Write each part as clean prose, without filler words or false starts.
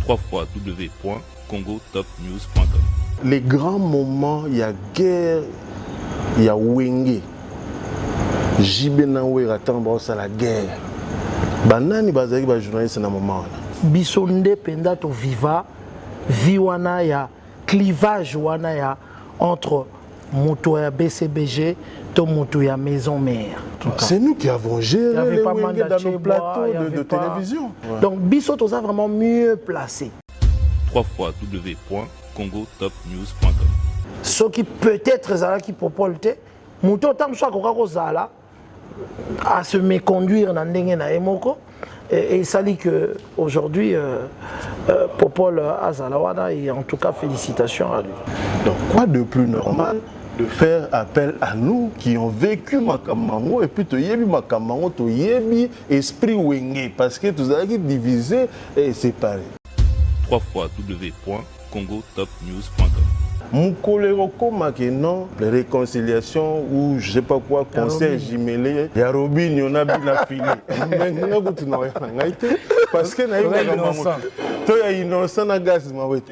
www.congotopnews.com. Les grands moments, il y a guerre, il y a Wenge. Jibenawe attend ça la guerre. Banani bazaki ba journaliste na moment là. Bisonde penda to viva viwana ya clivage wana ya entre moto ya BCBG to moto ya maison mère. C'est nous qui avons géré les Wenge dans nos plateaux de télévision. Ouais. Donc biso toza vraiment mieux placé. www.congotopnews.com. Ce qui peut-être zala qui propose moto tam soit ko zala à se méconduire dans ndenge na emoko et ça dit que aujourd'hui Popol Azalawana et en tout cas félicitations à lui. Donc quoi de plus normal de faire appel à nous qui ont vécu Makamango et puis to yebi Makamango to yebi esprit Wenge parce que tous allons diviser et séparer. www.congotopnews.com. Mon collègue comme non, les réconciliations ou je sais pas quoi, conseil jumelé, il y a Robin, il y en a bien la fille. Parce que il y a innocent. Tu es innocent à gaz, ma oui.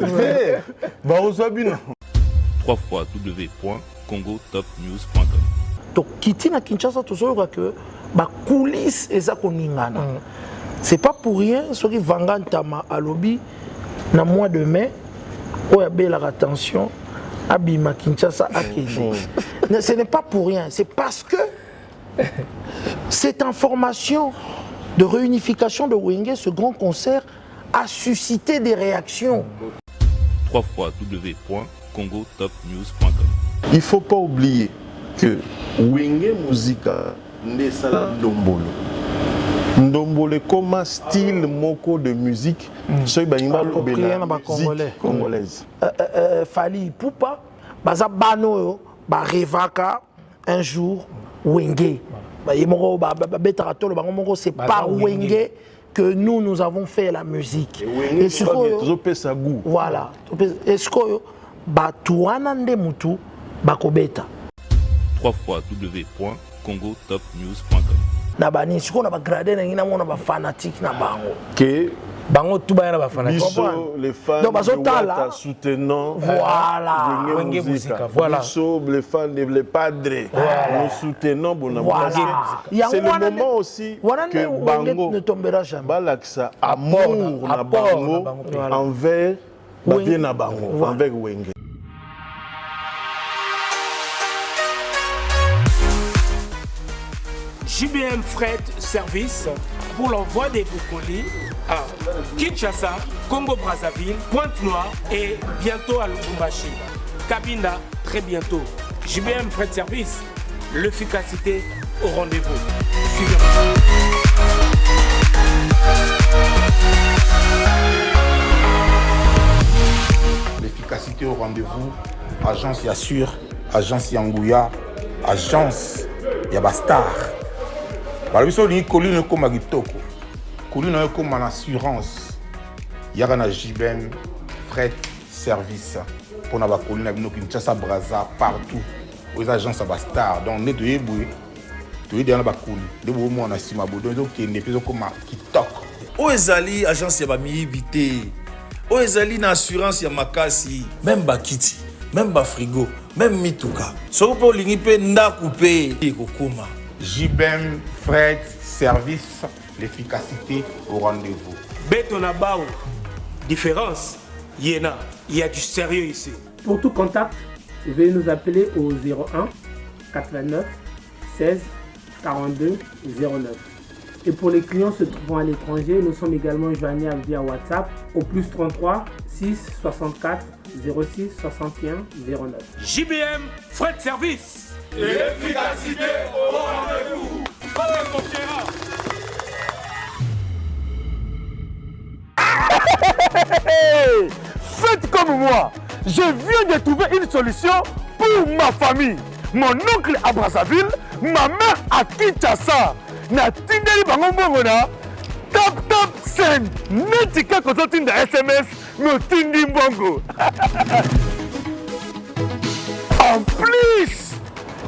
Bah on soit bien. www.congotopnews.com. Donc quitter na Kinshasa tout ça que ba coulisses et ça qu'on ingana. C'est pas pour rien ce qui vangantama à lobby na mois de mai où il y a belle attention. Abima Kinshasa Akele. Ce n'est pas pour rien, c'est parce que cette information de réunification de Wenge, ce grand concert, a suscité des réactions. www.congotopnews.com. Il ne faut pas oublier que Wenge Musica n'est pas la Ndombolo. Ndombolo comme un style moko de musique, c'est congolaise. Fali Poupa, baza bano ba revaka un jour Wenge. C'est par Wenge que nous avons fait la musique. Et ce goût. Voilà. Est-ce que batuana nde mutu bakobeta. www.congotopnews.com. Na bani siko na ba grader na ngina mona ba fanatique na bango. Que bango tout ba na ba fanatique. Les fans donc bazotala soutenant voilà Wenge Musica. Voilà. Les fans les padres nous soutenons voilà. C'est le moment aussi que bango ne tombera jamais. Balaksa amour na bango envers bien na bango envers Wenge. JBM Fret Service pour l'envoi des colis à Kinshasa, Congo-Brazzaville, Pointe-Noire et bientôt à Lubumbashi. Cabinda, très bientôt. JBM Fret Service, l'efficacité au rendez-vous. Suivez-moi. L'efficacité au rendez-vous, agence Yassure, agence Yangouya, agence Yabastar. Balabiso ni colline comme agitoko. Colline comme en assurance. Yara na JBM Fret Service. Pour na ba colline na bino Kinshasa Brazza partout. Aux agences Abastar. Donc ne doyez boué. Doyez dans ba colline. De bo mo na sima bodo donc qui ne peut comme kitoko. O ezali agence ya ba miibité. O ezali na assurance ya makasi, même ba kiti, même ba frigo, même mituka. So po lingi pe ndaku pe ekokoma. JBM Fret Service, l'efficacité au rendez-vous. Betona Bao, différence, Yéna, il y a du sérieux ici. Pour tout contact, veuillez nous appeler au 01 89 16 42 09. Et pour les clients se trouvant à l'étranger, nous sommes également joignables via WhatsApp au plus 33 6 64 06 61 09. JBM Fret Service. L'efficacité au rendez-vous. Faites comme moi. Je viens de trouver une solution pour ma famille. Mon oncle à Brazzaville, ma mère à Kinshasa. Na tindeli bango mbongo na tap send. Netika kozo tinda SMS me tindi mbongo. En plus,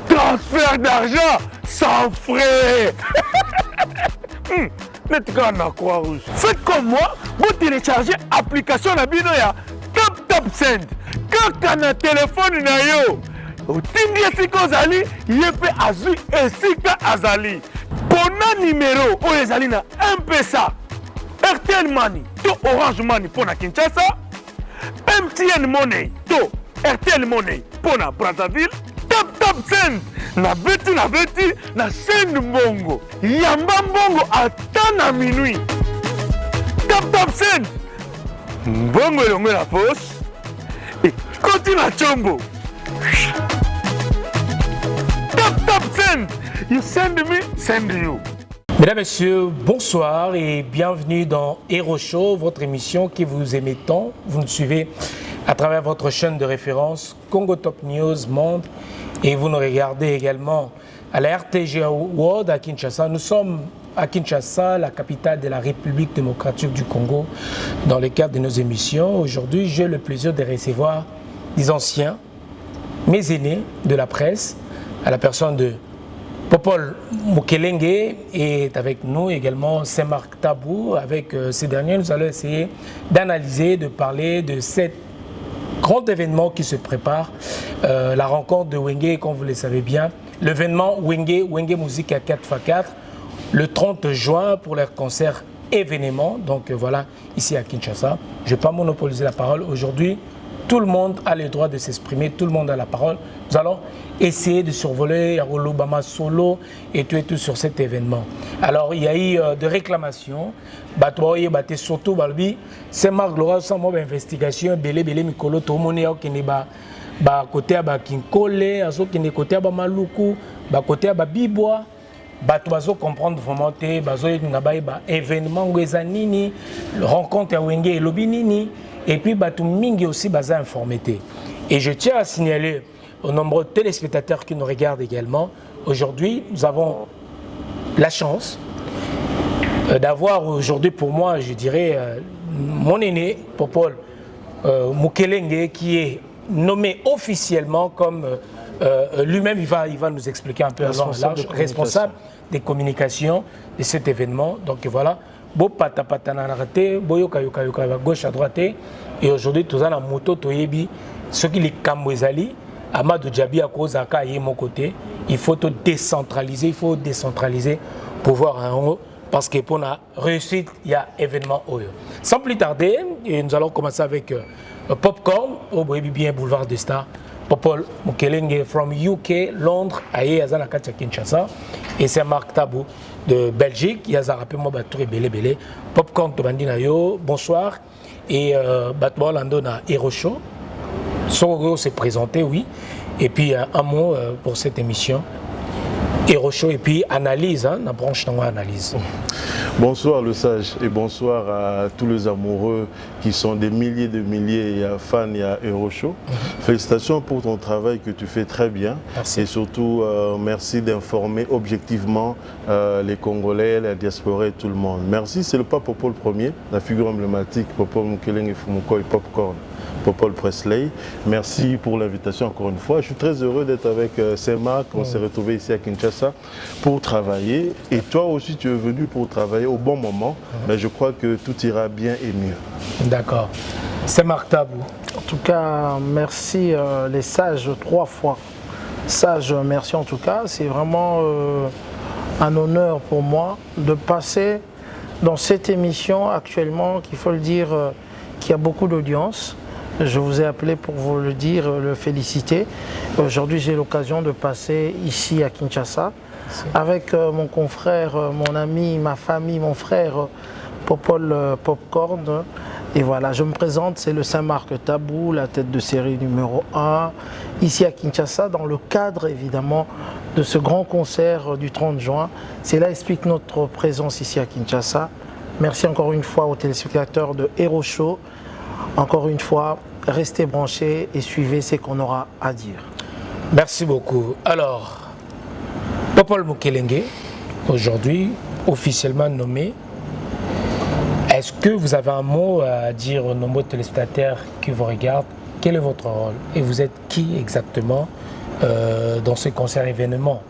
transfert d'argent sans frais. net quand on a Croix-Rouge. Faites comme moi, vous téléchargez l'application de Binoya Tap Send. Quand on a téléphone na yo, otindi esika ozali, yepe azui esika azali. Pona numéro oyo ezali na M-Pesa, RTL Money to Orange Money pona Kinshasa, MTN Money to RTL Money pona Brazzaville, Tap Send na beti na send mbongo. Yamba mbongo ata na minuit. Tap Send. Mbongo elongo na poche. Et koti na chombo. Tap Send. You send me, send you. Mesdames, Messieurs, bonsoir et bienvenue dans Hero Show, votre émission qui vous aimez tant. Vous nous suivez à travers votre chaîne de référence Congo Top News Monde et vous nous regardez également à la RTG World à Kinshasa. Nous sommes à Kinshasa, la capitale de la République démocratique du Congo, dans le cadre de nos émissions. Aujourd'hui, j'ai le plaisir de recevoir des anciens, mes aînés de la presse, à la personne de Popol Mukelenge est avec nous également Saint-Marc Tabou. Avec ces derniers, nous allons essayer d'analyser, de parler de cet grand événement qui se prépare, la rencontre de Wenge, comme vous le savez bien, l'événement Wenge Musique à 4x4, le 30 juin pour leur concert événement. Donc voilà, ici à Kinshasa. Je ne vais pas monopoliser la parole aujourd'hui. Tout le monde a le droit de s'exprimer, tout le monde a la parole. Nous allons essayer de survoler Yarolobama Solo et tout sur cet événement. Alors, il y a eu des réclamations. Surtout, c'est Marc Laura, sans moi, investigation, Belé, Mikolo, tout le monde qui est côté à Kinkole, qui est côté à Maluku, côté à Bibois. Bato comprendre vraiment événement Wezanini, rencontre à Wenge et Lobinini, et puis Bato Mingi aussi baza informé. Et je tiens à signaler aux nombreux téléspectateurs qui nous regardent également, aujourd'hui nous avons la chance d'avoir aujourd'hui pour moi, je dirais, mon aîné, Popol Mukelenge, qui est nommé officiellement comme lui-même, il va nous expliquer un peu responsable des communications de cet événement. Donc voilà, gauche à droite. Et aujourd'hui, tout ça, la moto, ce qui est Kamwezali, Amadou Djabi à cause de mon côté, il faut tout décentraliser, pour voir un haut. Parce que pour la réussite, il y a événement Oyo. Sans plus tarder, et nous allons commencer avec Popcorn, au bien Boulevard des Stars. Popol Mukelenge from UK, Londres, Aye Azana Katia Kinshasa. Et c'est Marc Tabou de Belgique. Yaza rappelé moi Batouré Belé. Popcorn Tobandina Yo, bonsoir. Et Batbo Lando na Hero Show. Soro s'est présenté, oui. Et puis un mot pour cette émission. Hero Show et puis analyse, la branche dans analyse. Bonsoir le sage et bonsoir à tous les amoureux qui sont des milliers de fans à Hero Show. Félicitations pour ton travail que tu fais très bien. Merci. Et surtout merci d'informer objectivement les Congolais, la diaspora et tout le monde. Merci, c'est le pape Popol Ier, la figure emblématique, Popol Mukelenge Fumuko et Popcorn. Popol Presley. Merci pour l'invitation encore une fois. Je suis très heureux d'être avec Saint-Marc. On s'est retrouvés ici à Kinshasa pour travailler. Et toi aussi, tu es venu pour travailler au bon moment. Mais je crois que tout ira bien et mieux. D'accord. Saint-Marc Tabou. En tout cas, merci les sages 3 fois. Sages, merci en tout cas. C'est vraiment un honneur pour moi de passer dans cette émission actuellement, qu'il faut le dire, qui a beaucoup d'audience. Je vous ai appelé pour vous le dire, le féliciter. Aujourd'hui, j'ai l'occasion de passer ici à Kinshasa avec mon confrère, mon ami, ma famille, mon frère Popol Popcorn. Et voilà, je me présente, c'est le Saint-Marc Tabou, la tête de série numéro 1, ici à Kinshasa, dans le cadre évidemment de ce grand concert du 30 juin. Cela explique notre présence ici à Kinshasa. Merci encore une fois aux téléspectateurs de Hero Show. Encore une fois, restez branchés et suivez ce qu'on aura à dire. Merci beaucoup. Alors, Popol Mukelenge, aujourd'hui officiellement nommé, est-ce que vous avez un mot à dire aux nombreux téléspectateurs qui vous regardent? Quel est votre rôle? Et vous êtes qui exactement dans ce concert événement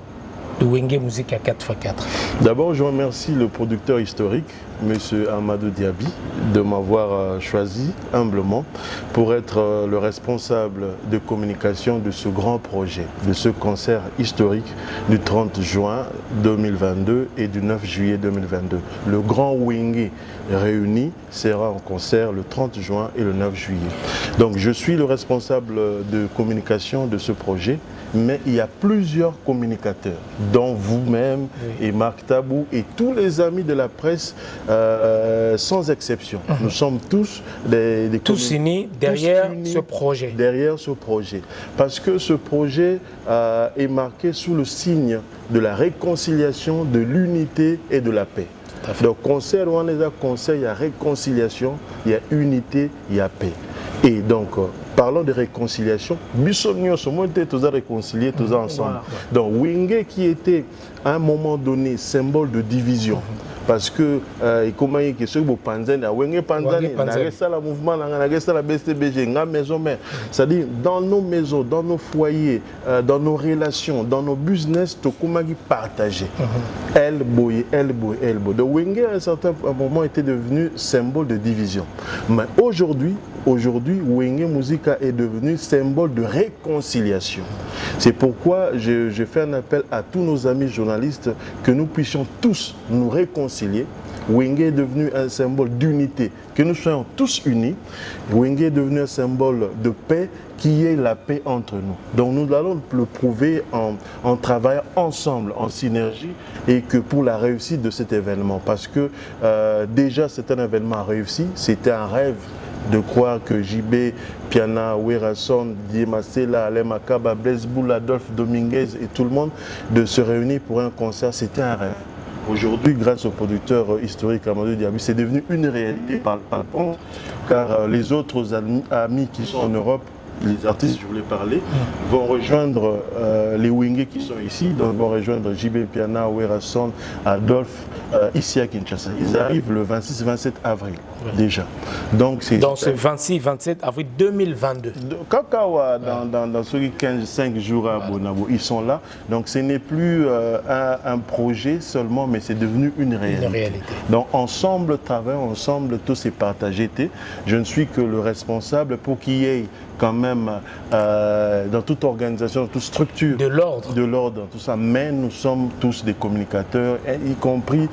de Wenge Musique à 4x4? D'abord, je remercie le producteur historique, M. Amadou Diaby, de m'avoir choisi humblement pour être le responsable de communication de ce grand projet, de ce concert historique du 30 juin 2022 et du 9 juillet 2022. Le grand Wenge réuni sera en concert le 30 juin et le 9 juillet. Donc je suis le responsable de communication de ce projet, mais il y a plusieurs communicateurs, dont vous-même et Marc Tabou et tous les amis de la presse, sans exception. Nous sommes tous des tous unis derrière ce projet. Derrière ce projet. Parce que ce projet est marqué sous le signe de la réconciliation, de l'unité et de la paix. Donc, concert, on a concert, il y a réconciliation, il y a unité, il y a paix. Et donc, parlons de réconciliation. Bissonio, ce moment était tous réconciliés, tous ensemble. Donc, Wenge qui était à un moment donné symbole de division. Parce que, comment il y a ce Panzani, Wenge Panzani, la mouvement, la BSTBG, la maison mère. C'est-à-dire, dans nos maisons, dans nos foyers, dans nos relations, dans nos business, tout comment partager. Elbow. Donc, Wenge, à un certain moment, était devenu symbole de division. Mais aujourd'hui, Wenge Musica est devenu symbole de réconciliation. C'est pourquoi je fais un appel à tous nos amis journalistes que nous puissions tous nous réconcilier. Wenge est devenu un symbole d'unité, que nous soyons tous unis. Wenge est devenu un symbole de paix, qui est la paix entre nous. Donc nous allons le prouver en travaillant ensemble, en synergie, et que pour la réussite de cet événement. Parce que déjà c'est un événement réussi, c'était un rêve de croire que JB, Piana, Werason, Dimasela, Alain Makaba, Blaise Boul, Adolphe Dominguez et tout le monde de se réunir pour un concert, c'était un rêve. Aujourd'hui, grâce au producteur historique Amadou Diaby, c'est devenu une réalité par contre, car les autres amis qui sont en Europe, les artistes, je voulais parler, vont rejoindre les Wenge qui sont ici, donc vont rejoindre JB, Piana, Werason, Adolphe, ici à Kinshasa. Ils arrivent le 26-27 avril, déjà. Donc c'est ce 26-27 avril 2022. Kakawa, dans ceux 15-5 jours à Bonabo, ils sont là. Donc ce n'est plus un projet seulement, mais c'est devenu une réalité. Donc ensemble, travaillons ensemble, tous et partagés. Je ne suis que le responsable pour qu'il y ait quand même dans toute organisation, dans toute structure de l'ordre, tout ça. Mais nous sommes tous des communicateurs, y compris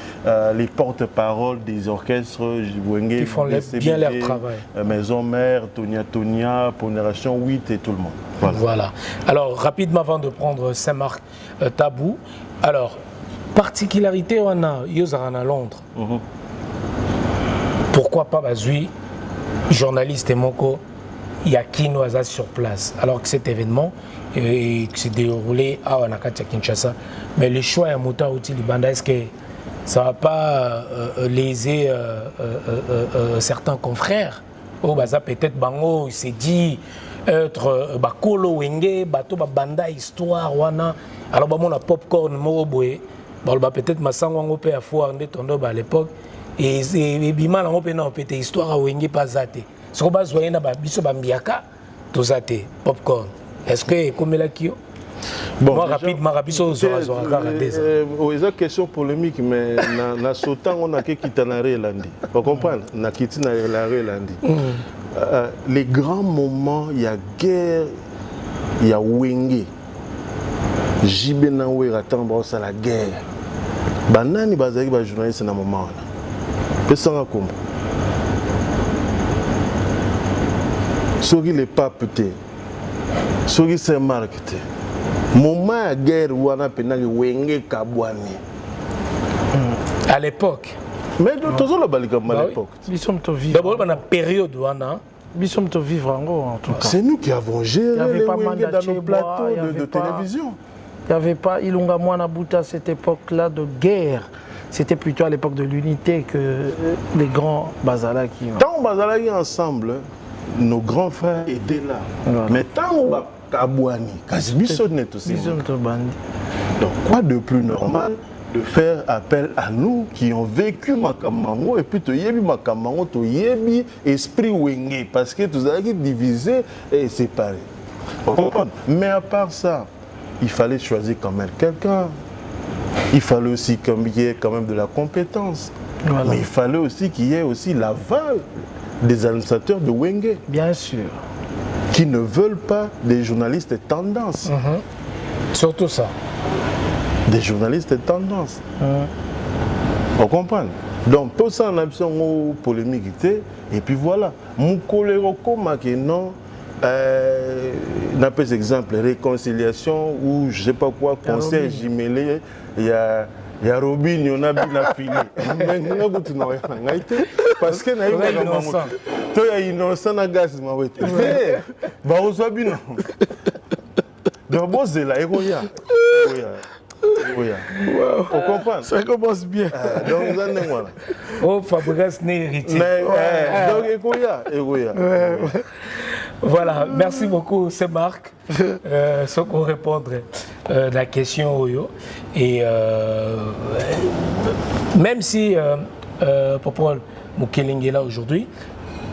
les porte-paroles des orchestres Wenge, qui font bien leur travail. Maison Mère, Tonia, Pondération 8 et tout le monde. Voilà. Alors rapidement avant de prendre Saint-Marc Tabou, alors particularité on a Yosaran à Londres. Pourquoi pas Bazui, journaliste et Moko, il y a Kinoaza sur place, alors que cet événement s'est déroulé à Nakati à Kinshasa. Mais le choix à Mouta Outi Libanda, est-ce que ça ne va pas léser certains confrères? Oh, bah, ça peut-être Bango, il s'est dit être Bakolo Wenge, Bato Banda Histoire, Wana. Alors, bah, mon popcorn, Moroboé, peut-être Massango Pe à Foire, à l'époque, et Bima, on peut être histoire à Wenge, pas Zate. Ce qu'on va jouer dans biso bambiaka tout ça popcorn. Est-ce que comme la kio? Bon, moi rapidement rapido zora une question polémique mais na sautant on a que kitanare landi. Vous comprenez? Na kitina la landi. Les grands moments, il y a guerre, il y a Wenge. JB na Wera tambo ça la guerre. Banani bazaki ba journaliste na moment là. Pesa ngako. Soki le pape te, soki Saint-Marc te, moment de guerre où on a pénal Wenge Kabwani. À l'époque. Mais tous les balikam à l'époque. Nous sommes tous vivre. D'abord, dans la période où on a. Nous sommes tous vivre en tout cas. C'est nous qui avons géré les Wenge dans nos plateaux de télévision. Il n'y avait pas Ilunga Mouanabuta à cette époque-là de guerre. C'était plutôt à l'époque de l'unité que les grands Bazalaki. Tant Bazalaki ensemble, nos grands frères étaient là. Voilà. Mais tant on va Kabouani, donc quoi de plus normal de faire appel à nous qui ont vécu Makamango et puis tu yebi Makamango, tu yebi esprit Wenge parce que tous avez divisé et séparé. Mais à part ça, il fallait choisir quand même quelqu'un il fallait aussi qu'il y ait quand même de la compétence. Voilà. Mais il fallait aussi qu'il y ait aussi l'aval des administrateurs de Wenge. Bien sûr. Qui ne veulent pas des journalistes tendance. Surtout ça. Des journalistes tendance. On comprend. Donc, pour ça, on a besoin de polémique. Et puis voilà. Mon collègue, non. On par exemple réconciliation ou je sais pas quoi, conseil jumelé, il y a Robin, on a bien la fille. Parce que tu es innocent à gaz, ma ouais. Bah on soit bien. Donc bon c'est là, on comprend. Ça commence bien. Donc vous allez voir. Oh Fabrice n'est héritier. Donc écoya. Voilà, merci beaucoup, c'est Marc. Ce qu'on répondrait à la question Oyo. Et même si Popol Mukeling est là aujourd'hui,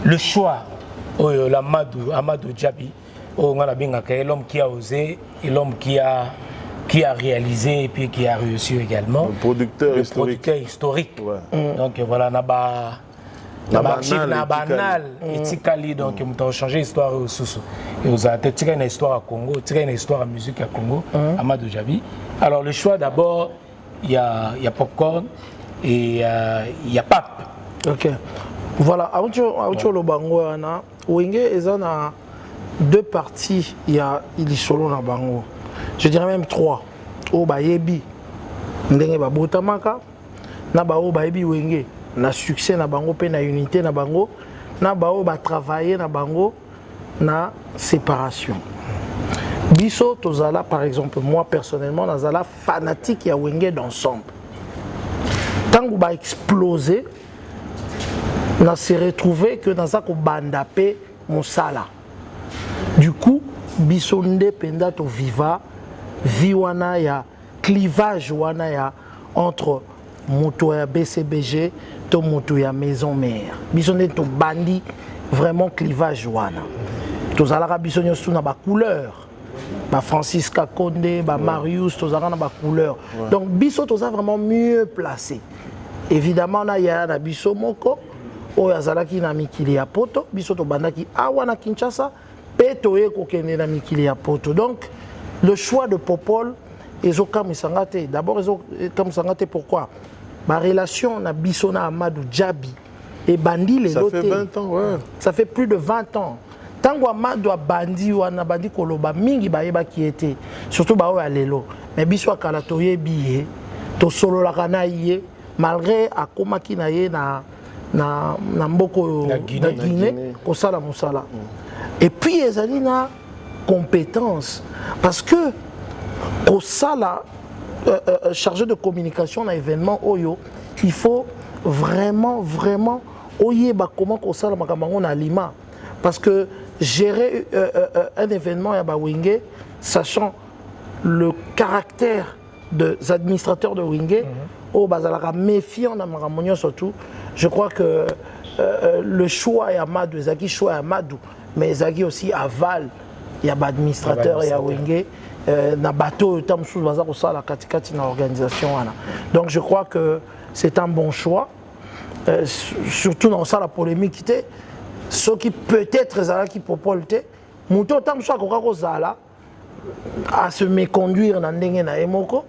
le choix Oyo, Amadou Djabi, l'homme qui a osé et l'homme qui a réalisé et puis qui a réussi également. Le producteur historique. Ouais. Donc voilà, banal etikali donc on a changé l'histoire au Soussou et on a tiré une histoire à Congo, tiré une histoire à musique à Congo, Amadou Djabi. Alors le choix d'abord, il y a Popcorn et il y a Pape. OK. Voilà, autre le bango ana Wenge ezana deux parties, il est solo na bango. Je dirais même trois. O ba yebi ndenge ba botamaka na ba o ba yebi Wenge. Na succès na bango pe na unité na bango na bao ba travailler na bango na séparation. Biso tozala par exemple moi personnellement nazala fanatique ya Wenge d'ensemble. Tant que ba exploser na se retrouver que dans ça ko bandapé mosala. Du coup biso nde penda to viva viwana ya clivage wana ya entre moto ya BCBG to moto ya maison mère biso nde to bandi vraiment clivage wana tozalaka biso nyonso na ba couleur ba Francis Kakonde ba Marius tozalaka na ba couleur donc biso toza vraiment mieux placé évidemment na ya na biso moko oyo azalaki na mikili ya poto biso to bandaki awa na Kinshasa pe toye kokende na mikili ya poto donc le choix de Popol d'abord pourquoi ma relation na Bissona Amadou Djabi et Bandi les ça fait 20 ans, ouais. Ça fait plus de 20 ans. Tant que Amadou a Bandi ou a Bandi Koloba, mingi baeba qui était, surtout bao à lelo. Mais Bisso a kalatoye biye, to solo la kanaye, malgré à koma kinaye na mboko na Guinée, kosala musala. Et puis ezali na compétence parce que kosala chargé de communication dans l'événement Oyo, il faut vraiment oyeba comment qu'on ça la Lima parce que gérer un événement à Wenge, sachant le caractère des administrateurs de Wenge, au bazalaka méfiant dans Maramonio surtout, je crois que le choix est Amadou, Zaki choix est Amadou, mais Zaki aussi aval, il y a administrateur et à Wenge. Na bateau tam sous bazar ça la katikati na organisation wana. Donc je crois que c'est un bon choix surtout dans ça la polémique était ce qui peut-être zala qui propolte muto tam soit ko zala à se méconduire dans ndenge na emoko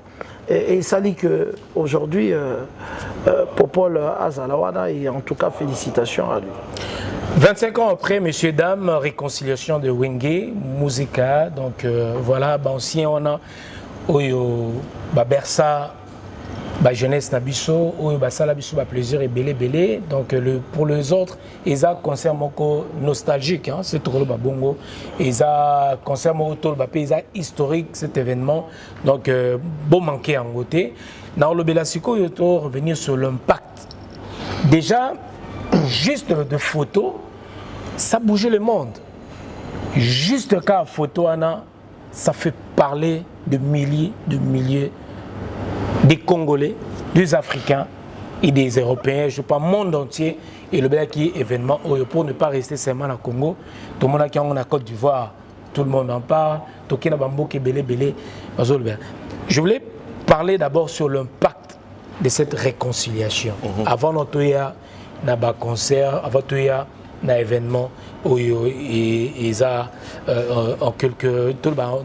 et ça dit que aujourd'hui Popol Azalawana et en tout cas félicitations à lui. 25 ans après, messieurs, dames, réconciliation de Wenge, Musica, donc voilà, ancien on a Oyo, Bersa, jeunesse Nabiso, Oyo, Salabiso, plaisir et belé, donc pour les autres, ils ont concert nostalgique, hein, c'est trop le Babongo, ils ont concert ils ont historique cet événement, donc bon manqué en côté. Dans le Belasiko, il faut revenir sur l'impact. Déjà, juste de photos, ça bougeait le monde. Juste quand photo, ça fait parler de milliers des Congolais, des Africains et des Européens, je pense, monde entier. Et le qui est événement, pour ne pas rester seulement à Congo, tout le monde qui est en Côte d'Ivoire, tout le monde en parle, tout le monde qui est belé. Je voulais parler d'abord sur l'impact de cette réconciliation. Avant notre concert, avant notre événement,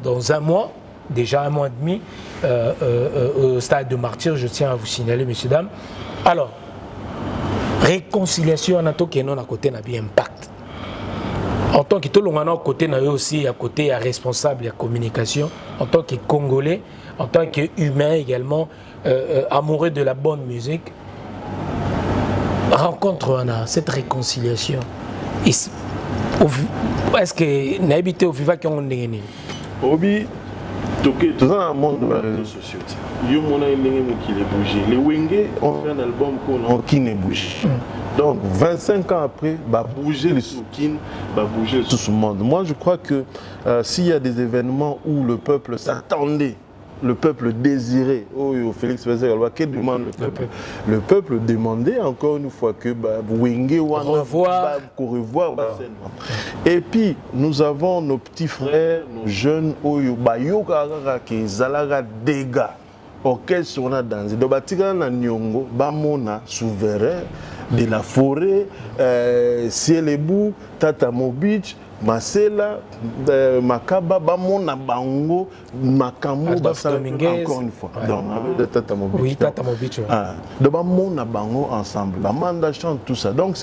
dans un mois, déjà un mois et demi, au stade de Martyr, je tiens à vous signaler, messieurs, dames. Alors, réconciliation, on a tout qui à côté, n'a bien impact. En tant que tout le monde à côté, on a aussi à côté un responsable de la communication, en tant que Congolais, en tant qu'humain également, amoureux de la bonne musique. Rencontre, on a cette réconciliation. Est-ce que n'a habité au Viva qui ont gagné? Obi, tout dans le monde de réseaux sociaux. Il y a qui les bougé. Les Wenge ont fait un album qui n'est bougé. Donc 25 ans après, bah bouger les soukines, bah bouger tout le monde. Moi je crois que s'il y a des événements où le peuple s'attendait, le peuple désirait, Félix Bézère, que demande le peuple? Le peuple demandait encore une fois que Wenge revoir. Et puis nous avons nos petits frères, nos jeunes, qui zalaga dégâts auxquels on a dansé. Donc batika na nyongo, bamona souverain de la forêt, Cielebou, Tatamo Beach, Masela, Makaba, Bamona Bango, Makamo, encore une fois. Donc, Tatamo Beach. Oui, Tatamo Beach. De Bamona Bango ensemble. Bamanda chante tout ça. Donc,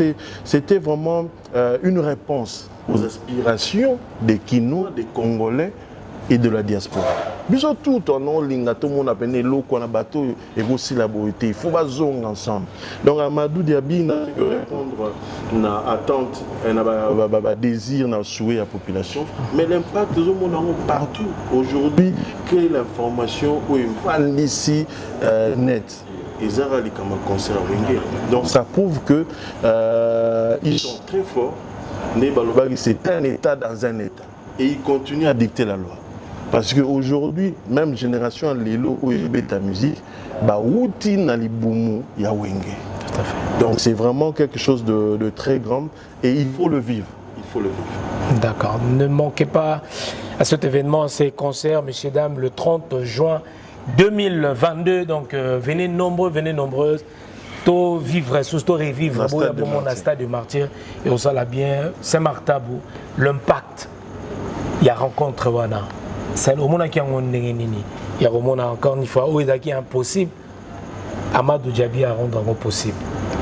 c'était vraiment une réponse aux aspirations des Kinois, des Congolais et de la diaspora. Bisous tout en nom linga tout le monde a appelé l'eau qu'on a bateau et aussi la beauté. Il faut bazong ensemble. Donc Amadou Diaby n'a fait que répondre à attente, à désir, à souhait à la population. Mais l'impact de monde partout. Aujourd'hui, créer l'information où il va ici net. Ils ont comme un concert à Wenge. Donc ça prouve que ils sont très forts. C'est un État dans un État. Et ils continuent à dicter la loi. Parce qu'aujourd'hui, même génération Lelo où il y a ta musique, outi na libumu ya Wenge. Donc c'est vraiment quelque chose de très grand et il faut le vivre. Il faut le vivre. D'accord. Ne manquez pas à cet événement, ces concerts, messieurs, dames, le 30 juin 2022. Donc venez nombreuses. To vivre, to revivre au stade de Martyr et on s'en bien Saint-Martabou, l'impact. Il y a rencontre wana. C'est au monde qui a il y a encore une fois où il est impossible. Amadou Diaby a rendu possible.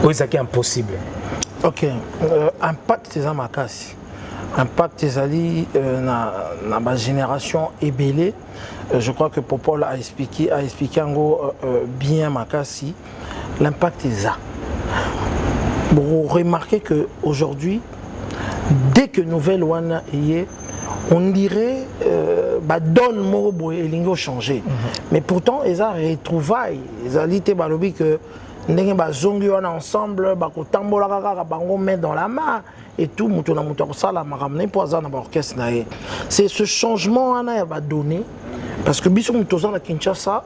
Où il est impossible. Ok. Impact c'est ma casse. Impact c'est na ma génération ébélée. Je crois que Popol a expliqué bien ma casse. L'impact est ça. Vous remarquez qu'aujourd'hui, dès que nouvelle Wana est, on dirait donne mot et lingo changé. Mais pourtant, ils ont retrouvailles. Ils ont dit que nous avons ensemble, nous main dans la main et tout, c'est ce changement qu'on a donné parce que si nous sommes à Kinshasa,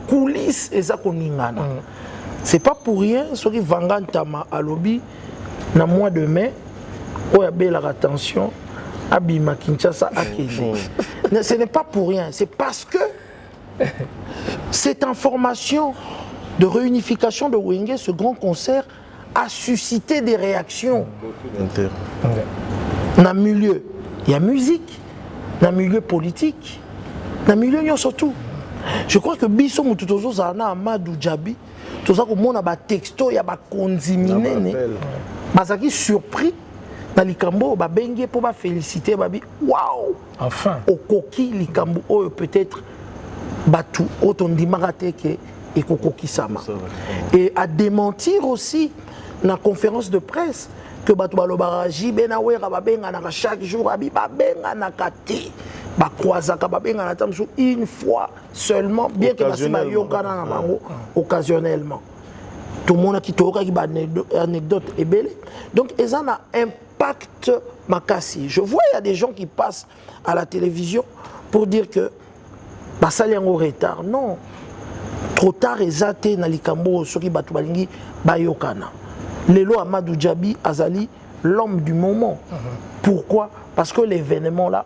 coulisses et ça c'est pas pour rien ceux qui vendent tama à lobby dans le mois de mai où il y a la attention à Bima Kinshasa à Kenya. Ce n'est pas pour rien, c'est parce que cette information de réunification de Wenge, ce grand concert, a suscité des réactions. Dans le milieu, il y a musique, dans le milieu politique, dans le milieu surtout. Je crois que Bisso Moutotozo Zana Amadou Diaby, tout ça comme on a des textos, il y a des condiminé, mais surpris dans les cambo, bengue pour féliciter, waouh, enfin, au coquille les cambo, peut-être batou, autant dit maraté que et coquille sama. Et à démentir aussi dans la conférence de presse que batou balobaraji benawera babenga na chaque jour abi babenga na kati. Une fois seulement, bien que occasionnellement. Tout le monde a quitté une anecdote est belle. Donc, ils ont un impact makassi. Je vois, il y a des gens qui passent à la télévision pour dire que ça est en retard. Non. Trop tard, ils ont été dans les cambo, ceux qui battent balingi, bayokana. Lelo Amadou Diaby Azali, l'homme du moment. Pourquoi? Parce que l'événement là,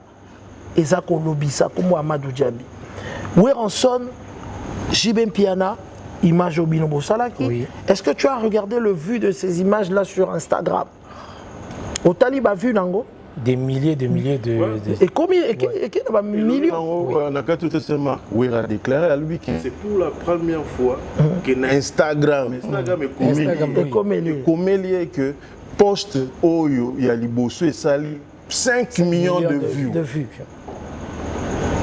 et ça qu'on lobby ça comme Amadou Diaby. Weranson, Jibem Piana, image au Binobo Salaki. Oui. Est-ce que tu as regardé le vu de ces images-là sur Instagram? Au Talib a vu Nango? Des milliers de... Et combien? Et quel millions? On a qu'à tout simplement. Wera a déclaré à lui que c'est pour la première fois que Instagram est comme que poste Oyo, il y a Liboso et Sali 5 millions de vues.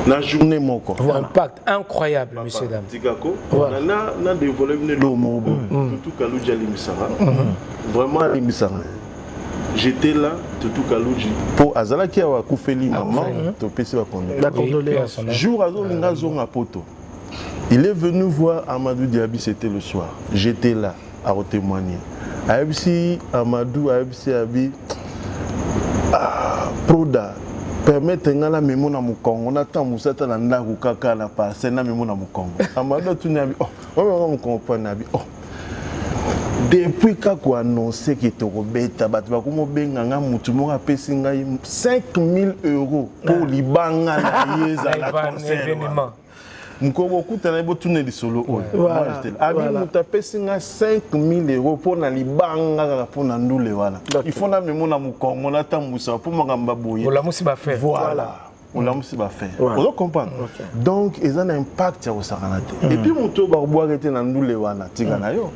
La journée, mon corps. Un impact incroyable, messieurs, dames. Tigako, on a développé le mot, tout Kalouja Limisara. Vraiment Limisara. J'étais là, tout Kalouji. Pour Azala qui a coupé maman, tu peux se reconnaître. Jour à jour, Poto. Il est venu voir Amadou Diaby, c'était le soir. J'étais là à témoigner. Aïbsi, Amadou, Aïbsi, Abi, Proda. Permettre ngala memo na mukongo on attend musata na ndaku kaka na parcelle na memo na mukongo amado tunabi on comprend nabi depuis kako annoncé que tokobeta bato bakomo benga nga mutu mo apesi ngai 5 000 € pour libanga na yeza la concert mukoko kutana bo tuneli lisolo oyo abi mutu apesi nga 5 000 € pour na libanga pour na ndule wana il faut na memo na mukongo na tambusa pour makamba boye la musiba fait voilà on l'a aussi fait on comprendre donc ils ont un impact sur saranate et puis mutu barboire était na ndule wana tigana yo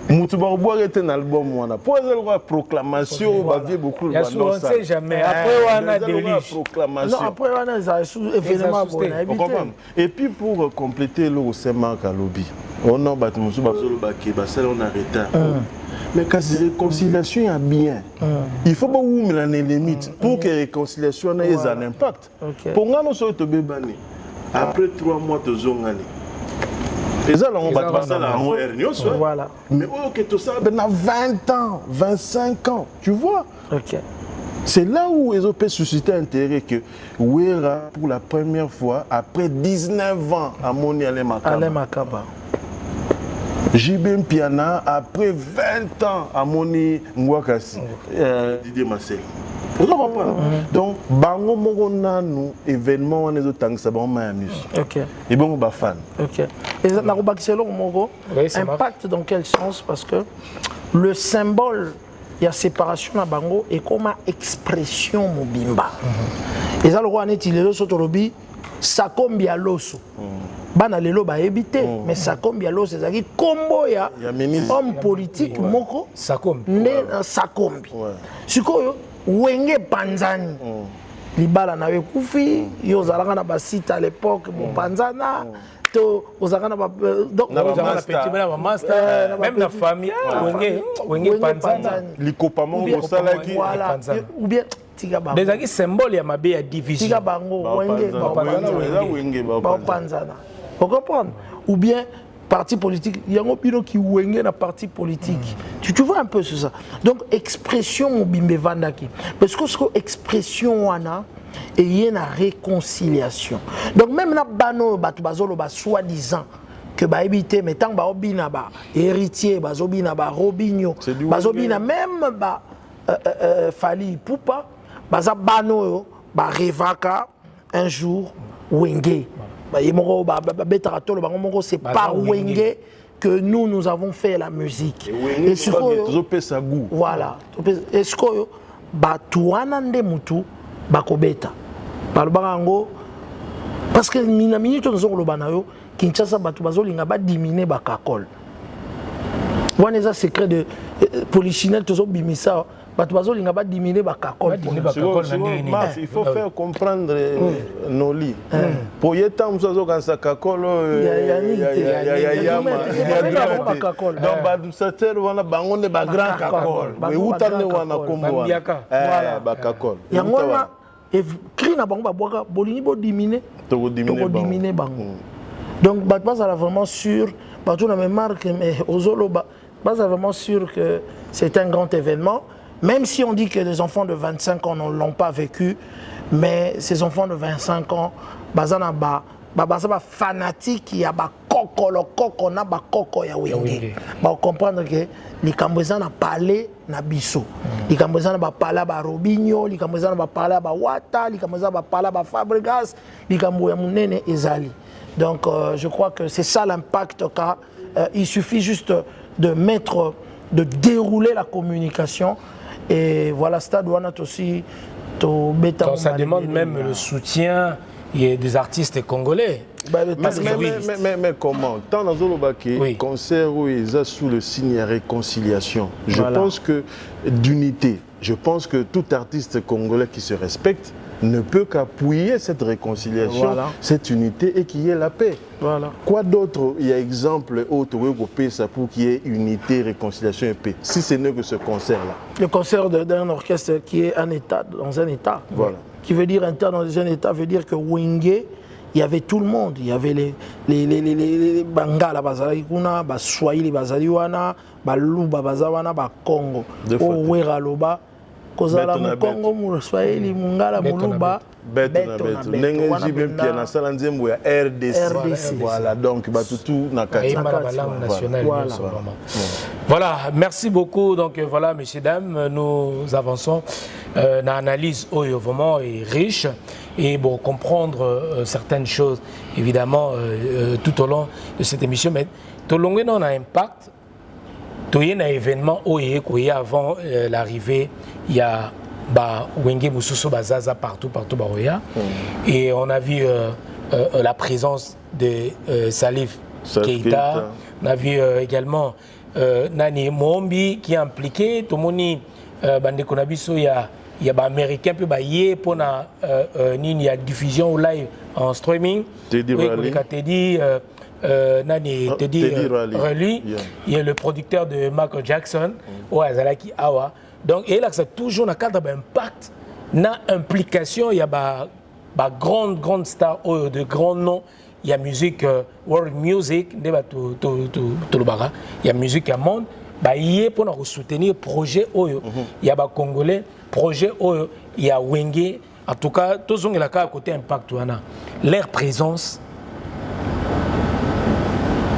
mutu barboire était na album wana pour la proclamation va vie beaucoup on sait jamais après wana délige proclamation non après wana ça événement bon et puis pour compléter le Sema Kalobi on a battu mutu bazolo baki basala on arrêta mais quand la réconciliation est bien, il faut pas ouvrir les limites pour que la réconciliation ait un impact. Pour nous, nous sommes après 3 mois de zongani. Et ça, on va passer à la voilà. Mais tout ça, ben 20 ans, 25 ans, tu vois. C'est là où ils ont pu susciter intérêt que Wera, pour la première fois, après 19 ans, à Moni Makaba. Jibem Piana, après 20 ans, à Moni Ngwakasi, Didier Marcel. Vous comprenez? Donc, bango mongo nanu événement on est autant ça bon Miami. OK. Et bon ba fan. OK. Et ça n'a pas selon mongo impact dans quel sens parce que le symbole il y a séparation à bango et comme expression mobimba. Et ça le roi net il est sotolobi ça combien loso. Bana lelo ba ebité mais ça combien loso c'est combo ya homme politique moko sakombi. Sakombi. Sikoyo Wenge Panzani. Libala na kufi, yo zalanga na basite à l'époque bon Panzana, to ozanga na donc na petit na master même na famille Wenge Panzani. Likopamo osalaki ou bien tiga bango. Des aki symbole ya mabe ya division. Tiga bango Wenge Panzana. Vous comprenez? Ou bien parti politique, il y a un pino qui wenge na parti politique. Tu vois un peu sur ça. Donc expression bimbe vandaki. Parce que ce expression wana et il y a une réconciliation. Donc même na bano batu bazolo ba soi-disant que ba éviter mais tant ba obina ba héritier bazobina ba Robinho bazobina même ba Fali Poupa baza bano ba revaka un jour wenge. C'est par Wenge que nous avons fait la musique. Et ce que voilà. Et ce que Batuana Ndemutu Bakobeta. Parce que mina minute nous avons le banayo Kinshasa Batu Bazolinga ba diminuer Bakakol. Voilà les secrets de Polichinelle toujours bimisa. Il faut faire comprendre nos lits. Pour y être nous avons un kakol. Donc c'est on a bangon de grand kakol. Mais où t'en es on a combo. Bakakol. Il y a moi cri na bango baboka bolini bo diminuer. To diminuer bango. Donc Batbaz a vraiment sûr, Batou na me marque mais Ozolo Baz a vraiment sûr que c'est un grand événement. Même si on dit que les enfants de 25 ans ne l'ont pas vécu, mais ces enfants de 25 ans, bazana ba fanatique, il y a ba koko na ba koko ya wenge ba comprendre que likambo eza na palais na biso likambo eza na ba palais ba Robinho likambo eza na ba palais ba Wata likambo eza ba palais ba Fabregas likambo ya munene ezali donc je crois que c'est ça l'impact car il suffit juste de dérouler la communication et voilà stade wana aussi to beta ça demande même le soutien des artistes congolais. Mais comment? Tant dans le concert où ils sont sous le signe de réconciliation, je pense que d'unité, je pense que tout artiste congolais qui se respecte ne peut qu'appuyer cette réconciliation, cette unité et qu'il y ait la paix. Voilà. Quoi d'autre? Il y a exemple autre pour qu'il y ait unité, réconciliation et paix. Si ce n'est que ce concert-là. Le concert d'un orchestre qui est dans un état. Voilà. Qui veut dire dans un état veut dire que Wenge, il y avait tout le monde. Il y avait les Bangala Bazali Kuna, Swahili Bazali Wana, Luba Bazawana, Congo. Owera Loba. Kozala Congo, Swahili, Mungala, Muluba. RDC. Voilà, donc tout voilà, merci beaucoup. Donc voilà, messieurs, dames, nous avançons. L'analyse vraiment est riche et pour comprendre certaines choses, évidemment, tout au long de cette émission. Mais tout au long de notre impact, tout y a un événement avant l'arrivée, il y a Wenge Mususu Bazaza partout et on a vu la présence de Salif Keita. On a vu également Nani Mombi qui est impliqué. Tout le monde il y a des Américains qui pour la diffusion au live en streaming. Teddy Rally. Il y a le producteur de Michael Jackson, Azalaki Awa. Donc, et là, c'est toujours dans le cadre d'impact, dans l'implication, il y a des grandes stars, de grands noms. Il y a musique, world music, il y a musique à monde. Il y a pour soutenir le projet, il y a des Congolais, projet, il y a Wenge. En tout cas, tous les gens à côté impact, leur présence.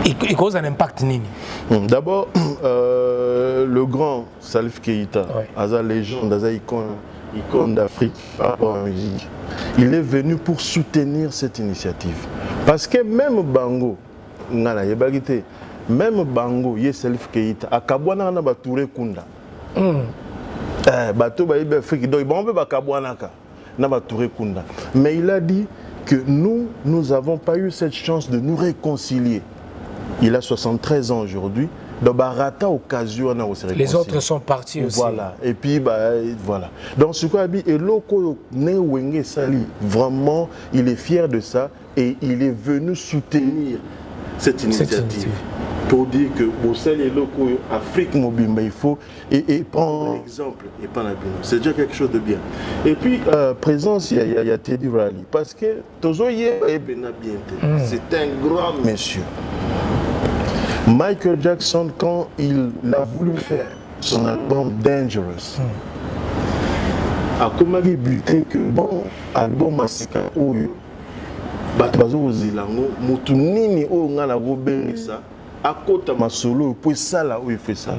Et cause un impact nini. D'abord, le grand Salif Keita, Aza légende, Aza icône d'Afrique par rapport à la musique, il est venu pour soutenir cette initiative. Parce que même Bango, même Bango, il y a Salif Keita, à Kabwana, on a Touré Kunda. Mais il a dit que nous n'avons pas eu cette chance de nous réconcilier. Il a 73 ans aujourd'hui. Les autres sont partis aussi. Voilà. Et puis, voilà. Donc, ce qu'on a dit, vraiment, il est fier de ça et il est venu soutenir cette initiative. Pour dire que Bossel et locaux, Afrique mobile, il faut et prendre l'exemple et pas la bien. C'est déjà quelque chose de bien. Et puis, présence, il y a Teddy Riley. Parce que c'est un grand monsieur. Michael Jackson, quand il a voulu faire son album Dangerous, a comment débuté que bon album Masika Oyo, Batbazo Zilango, Mutunini O Ngana Robenisa, à côté de ma solo, puis ça là où il fait ça.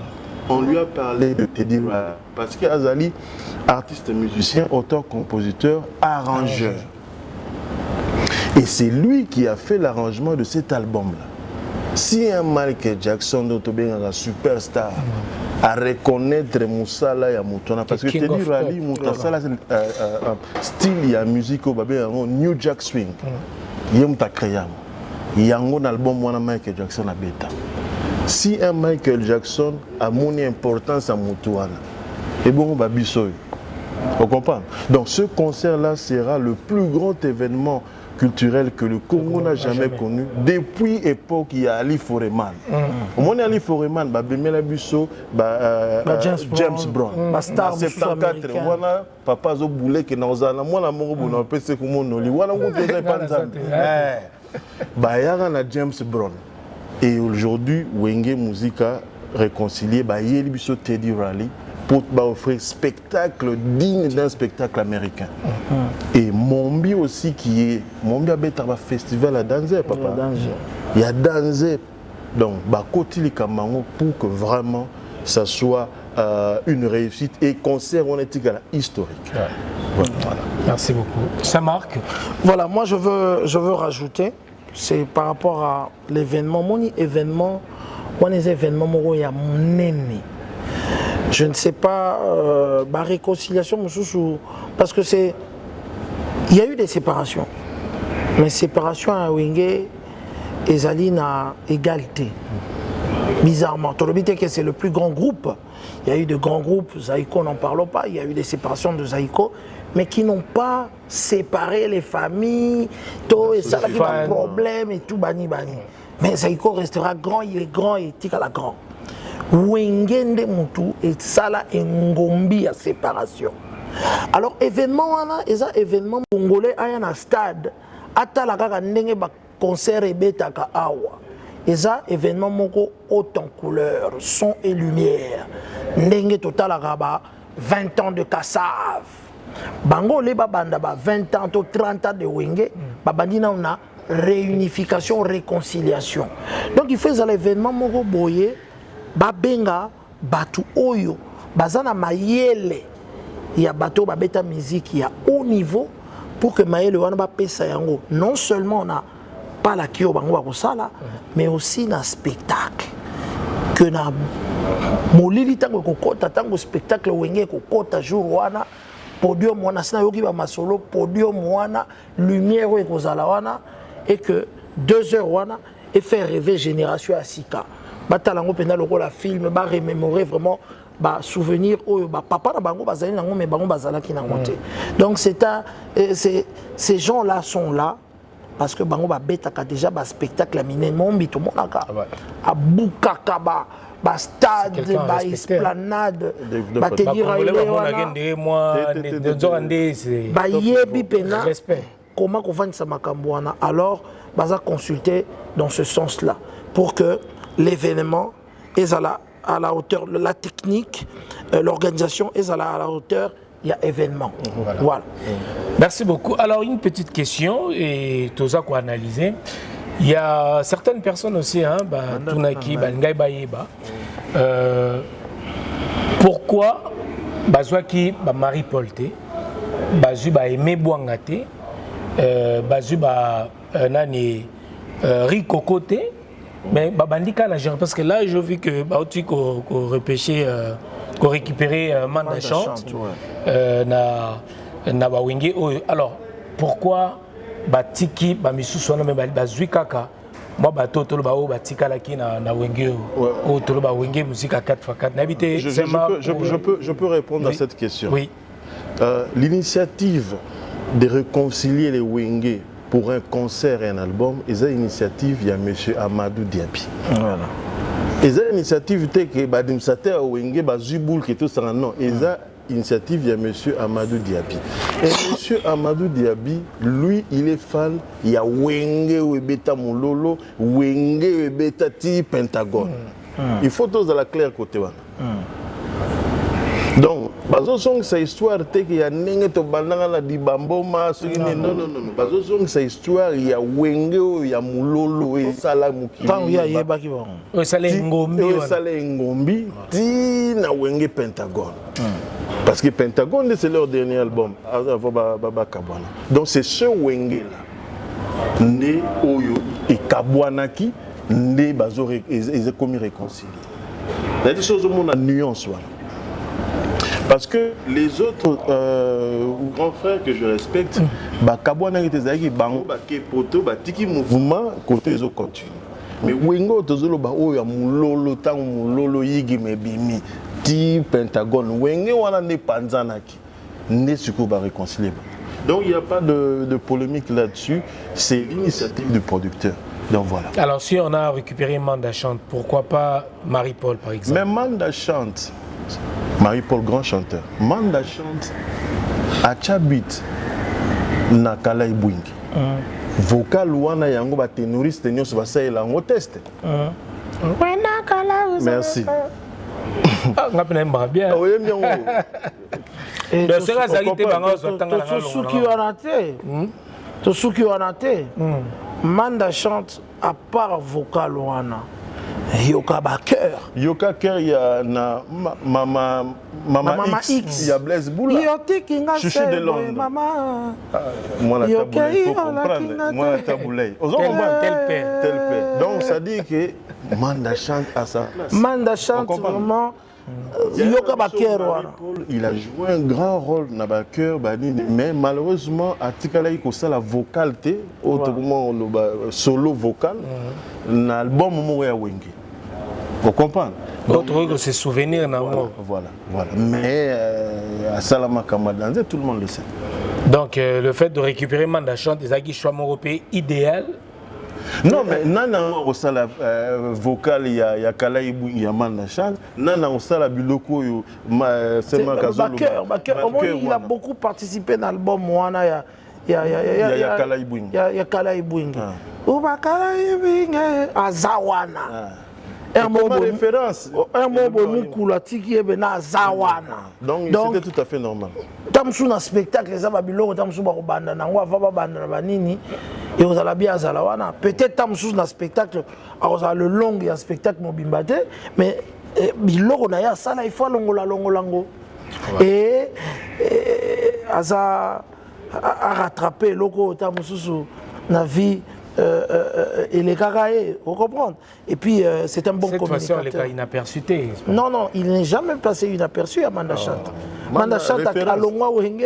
On lui a parlé de Teddy Riley parce qu'Azali, artiste musicien, auteur, compositeur, arrangeur. Et c'est lui qui a fait l'arrangement de cet album-là. Si un Michael Jackson, un superstar, à reconnaître Moussala et Moutona, parce que Teddy Riley, Moussala, style, il y a musique au New Jack Swing. Il y a un album de Michael Jackson à bêta. Si un Michael Jackson a mon importance à Moutouana, et bon, Babisoy. Vous comprenez? Donc ce concert-là sera le plus grand événement culturel que le Congo n'a jamais connu depuis l'époque il y a Ali Foreman. Au Ali Foreman, James Brown. 74, voilà, papa zo boulé que nous allons moi la mort bon on c'est comme on oli voilà on faisait pas ça. Yara na James Brown. Et aujourd'hui Wenge Musica réconcilié yeli biso Teddy Riley pour offrir spectacle digne d'un spectacle américain. Et Mombi aussi qui est Mombi a un festival à Danzer, papa. il y a danger. Donc, côté les Kamango pour que vraiment ça soit une réussite et concert on est historique. Ouais. Voilà. Merci beaucoup. Saint-Marc. Voilà, moi je veux rajouter, c'est par rapport à l'événement, mon événement, il y a mon aîné. Je ne sais pas, ma réconciliation, parce que c'est, il y a eu des séparations, mais séparation à Wenge, ezali na égalité. Bizarrement, que c'est le plus grand groupe. Il y a eu de grands groupes, Zaïko n'en parlons pas, il y a eu des séparations de Zaïko, mais qui n'ont pas séparé les familles, tout et ça, il y a un problème et tout, bani. Mais Zaïko restera grand, il est grand et tika la grand. Wengende Moutou et ça là ngombi à séparation. Alors événement événement congolais a un stade ata la kaka ndenge ba concert et betaka awa. Et ça, événement moko haut en couleur, son et lumière. Ndenge total araba, 20 ans de Kassav. Bango le babanda ba 20 ans to 30 ans de Wenge, babandina on a réunification, réconciliation. Donc il fait ça l'événement moko boye, babenga batu oyo, bazana mayele. Il y a bateau babeta musique, il y a haut niveau pour que mayele wana ba pesa yango. Non seulement on a pas la kio bango bakosala, mais aussi na spectacle que na molili tango kokota tango spectacle wenge kokota jour wana podium wana sina yoki ba masolo podium wana lumière we kozala wana et que 2 heures wana et faire rêver génération à Sika batalango penda lokola film ba remémorer vraiment ba souvenir oyo ba papa na bango bazali nango mais bango bazala ki na monter. Donc ces gens là sont là parce que bango ba betaka déjà ba spectacle miné mombi to monaka a bukaka ba stade ba esplanade ba te dire ba yebi pena comment qu'on va makambo wana alors baza consulter dans ce sens là pour que l'événement est à la hauteur, la technique, l'organisation est à la hauteur. Il y a événement. Voilà. Merci beaucoup. Alors, une petite question, et tout ça qu'on a analysé. Il y a certaines personnes aussi, pourquoi Bazouaki, Marie-Paul, Bazou, Aimé Bouangate, Bazou, Nani, Rico Côté, mais Babandika, parce que là, j'ai vu que Baouti, qu'on repêchait. Qu'on récupérait Manda Chante na Bawenge. Alors pourquoi Batiki Bamisu Swana me Bazui Kaka moi bato tolo ba o batika laki na Wenge o tolo ba Wenge musique à 4x4 n'habité je peux répondre à cette question. Oui. L'initiative de réconcilier les Wenge pour un concert et un album est une initiative il y a monsieur Amadou Diaby. Voilà. Et cette initiative, c'est que l'administrateur Wenge Bazuboul qui est tout ça non. Et cette initiative, il y a M. Amadou Diaby. Et M. Amadou Diaby, lui, il est fan. Il y a Wenge Webeta Moulolo, Wenge Webeta Ti Pentagone. Il faut tous à la claire côté. Donc, sa histoire, il y a Nengeto Bandanga di Bamboma, non. Sa histoire, il y a Wenge, il y a Moulolo, et Salamuki. Il y a Yebaki. Il y Ngombi, Tina Wenge Pentagone. Parce que Pentagone, c'est leur dernier album. Donc, c'est ce Wenge-là, né Oyo et Kabwanaki, né Bazo, ils ont commis réconcilié. Il y a des choses où on a nuance. Voilà. Parce que les autres grands frères que je respecte, Kabwana et Tezaki, Bango, Poto, Tiki mouvement, côté les autres continuent. Mais Wengo, Tozolo, Oya, Moulolo, Tang, Moulolo, Yigi, Mebimi, Ti, Pentagone, Wengo, on a né Panzanaki, né Sukuba réconcilié. Donc il n'y a pas de polémique là-dessus, c'est l'initiative du producteur. Donc voilà. Alors si on a récupéré Manda Chante, pourquoi pas Marie-Paul par exemple? Mais Manda Chante. Marie-Paul, grand chanteur. Manda Chante à Tchabit na Kalai Bwing. Vocal wana yango ba ténoriste nyos ba sa ela ngo test. Merci. On a bien. Oui, bien. Et to suki wana te. Manda chante à part vocal wana. Yoka ba cœur. Yoka cœur, il y a Mama X, il y a Blaise Boula. Chuchu de Londres. Maman. Moi, la taboulée, il faut comprendre. Moi, la taboulée. Tel père. Donc, ça dit que Manda chante à sa place. Manda chante vraiment. Yoka ba cœur wana. Il a joué un grand rôle dans le cœur, mais malheureusement, à Tikala, il y a la vocalité, autrement, solo vocal, dans l'album Mouya Wengi. Vous comprenez? D'autres se souvenir voilà. Mais à Salama Kamadanze, tout le monde le sait. Donc le fait de récupérer Manda chante, des aguis choix européen idéal. Non, mais nana au sala vocal il y a Kalaïbou, il y a Manda chante. Nana au sala biloko c'est Baker. Au moins il a beaucoup participé dans l'album Moana. Il y a Kalaïbou. Il y a Kalaïbou. Ou ba Kalaïbou Azawana. Un mot Mukula Tiki Ebena Zawana. Donc c'était tout à fait normal. Tamsou na spectacle les ababiloko tamsou ba kobanda nango ava banda na nini et vous allez bien Zalawana. Peut-être tamsou na spectacle alors le long ya spectacle mobimbate mais biloko na ya sala il faut longolango. Et aza a rattraper loko tamsou na vie et les karaé, vous comprenez? Et puis c'est un bon communicateur. Cette fois-ci, on est inaperçu. Non, il n'est jamais passé inaperçu à Manda Chante. Manda Chante à Longwa Wenge,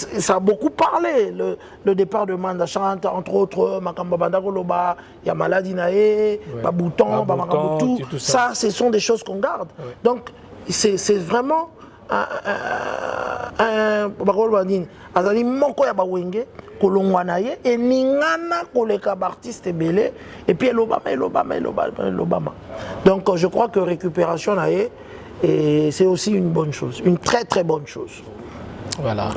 ça a beaucoup parlé, le départ de Manda Chante, entre autres, Makamba Bandagoloba, il y a Maladi Nae, Babouton, Bamakambutu. Ça, ce sont des choses qu'on garde. Donc, c'est vraiment un azali moko ya bawenge kolongwa na ye et ningana koleka artiste belé et puis l'Obama. Donc je crois que récupération na ye et c'est aussi une bonne chose, une très très bonne chose. Voilà.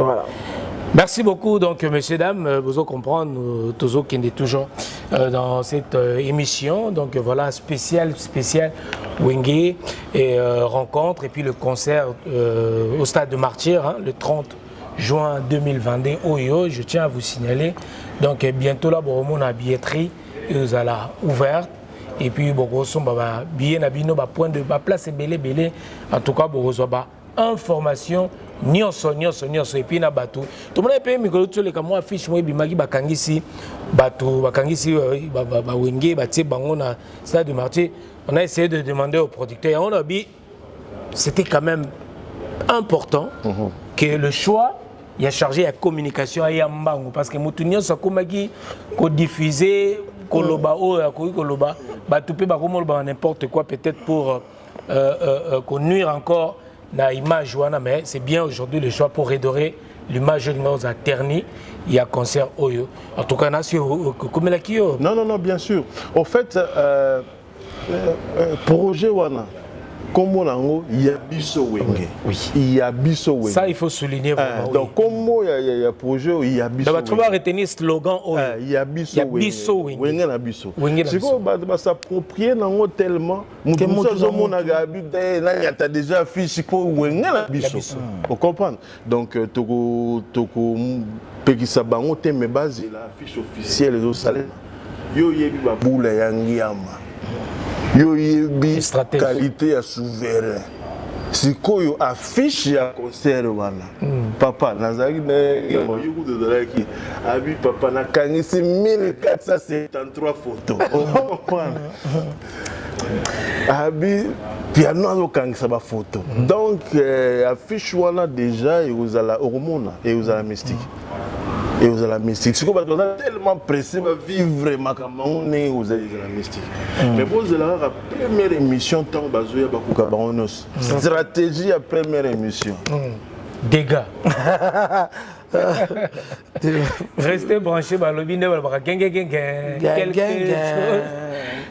Merci beaucoup, donc messieurs, dames, vous allez comprendre, Tozo qui est toujours dans cette émission, donc voilà, spécial Wenge et rencontre, et puis le concert au stade de Martyr, hein, le 30 juin 2022, Oyo, je tiens à vous signaler, donc bientôt là, bon, on a billetterie, vous allez ouverte, et puis bon, billet nabino, point de place est belé, en tout cas, bon, information nyonso et puis na bateau tout le monde peut micro tout les comme affiche moi bimaki bakangisi bateau bakangisi ba wenge batie bango na stade de Martyr. On a essayé de demander au producteur, on a dit c'était quand même important que le choix il a chargé la communication à Yambango parce que mutu nyonso komaki ko diffuser koloba o koloba bateau pe ba komoloba n'importe quoi peut-être pour nuire encore na image mais c'est bien aujourd'hui le choix pour redorer l'image de nos terni. Il y a concert Oyo. En tout cas, comme la Kyo. Non, bien sûr. En fait, projet Wana, comme on il y a Bisso Wenge. Oui. Il y a Bisso Wenge. Ça, il faut souligner vraiment. Donc, comme il y a projet, il y a Bisso Wenge. Tu vas retenir le slogan Oyo. Il y a Bisso Wenge. Wenge na Bisso. C'est quoi, s'approprier tellement. Tu as déjà affiché pour Wenge na Bisso. Vous comprenez? Donc, Toko Pekisa Bango, mes bases, l'affiche officielle au salaire. Yo yebi babula yangiama. Yo yebi qualité à souverain. Sikoyo affiche ya concert wana. Papa nazaki na yuku de dolaki. Abi papa na kangisi 1473 photos. Abi piano zo kangisa ba photo. Donc affiche wana déjà et vous allez hormone et vous allez mystique. Et vous allez la mystique. C'est qu'on a tellement pressé de vivre ma camarade, vous allez la mystique. Mais vous allez la première émission, tant basée à Bakoukabaronos. Stratégie à première émission. Dégâts. Restez branchés, quelqu'un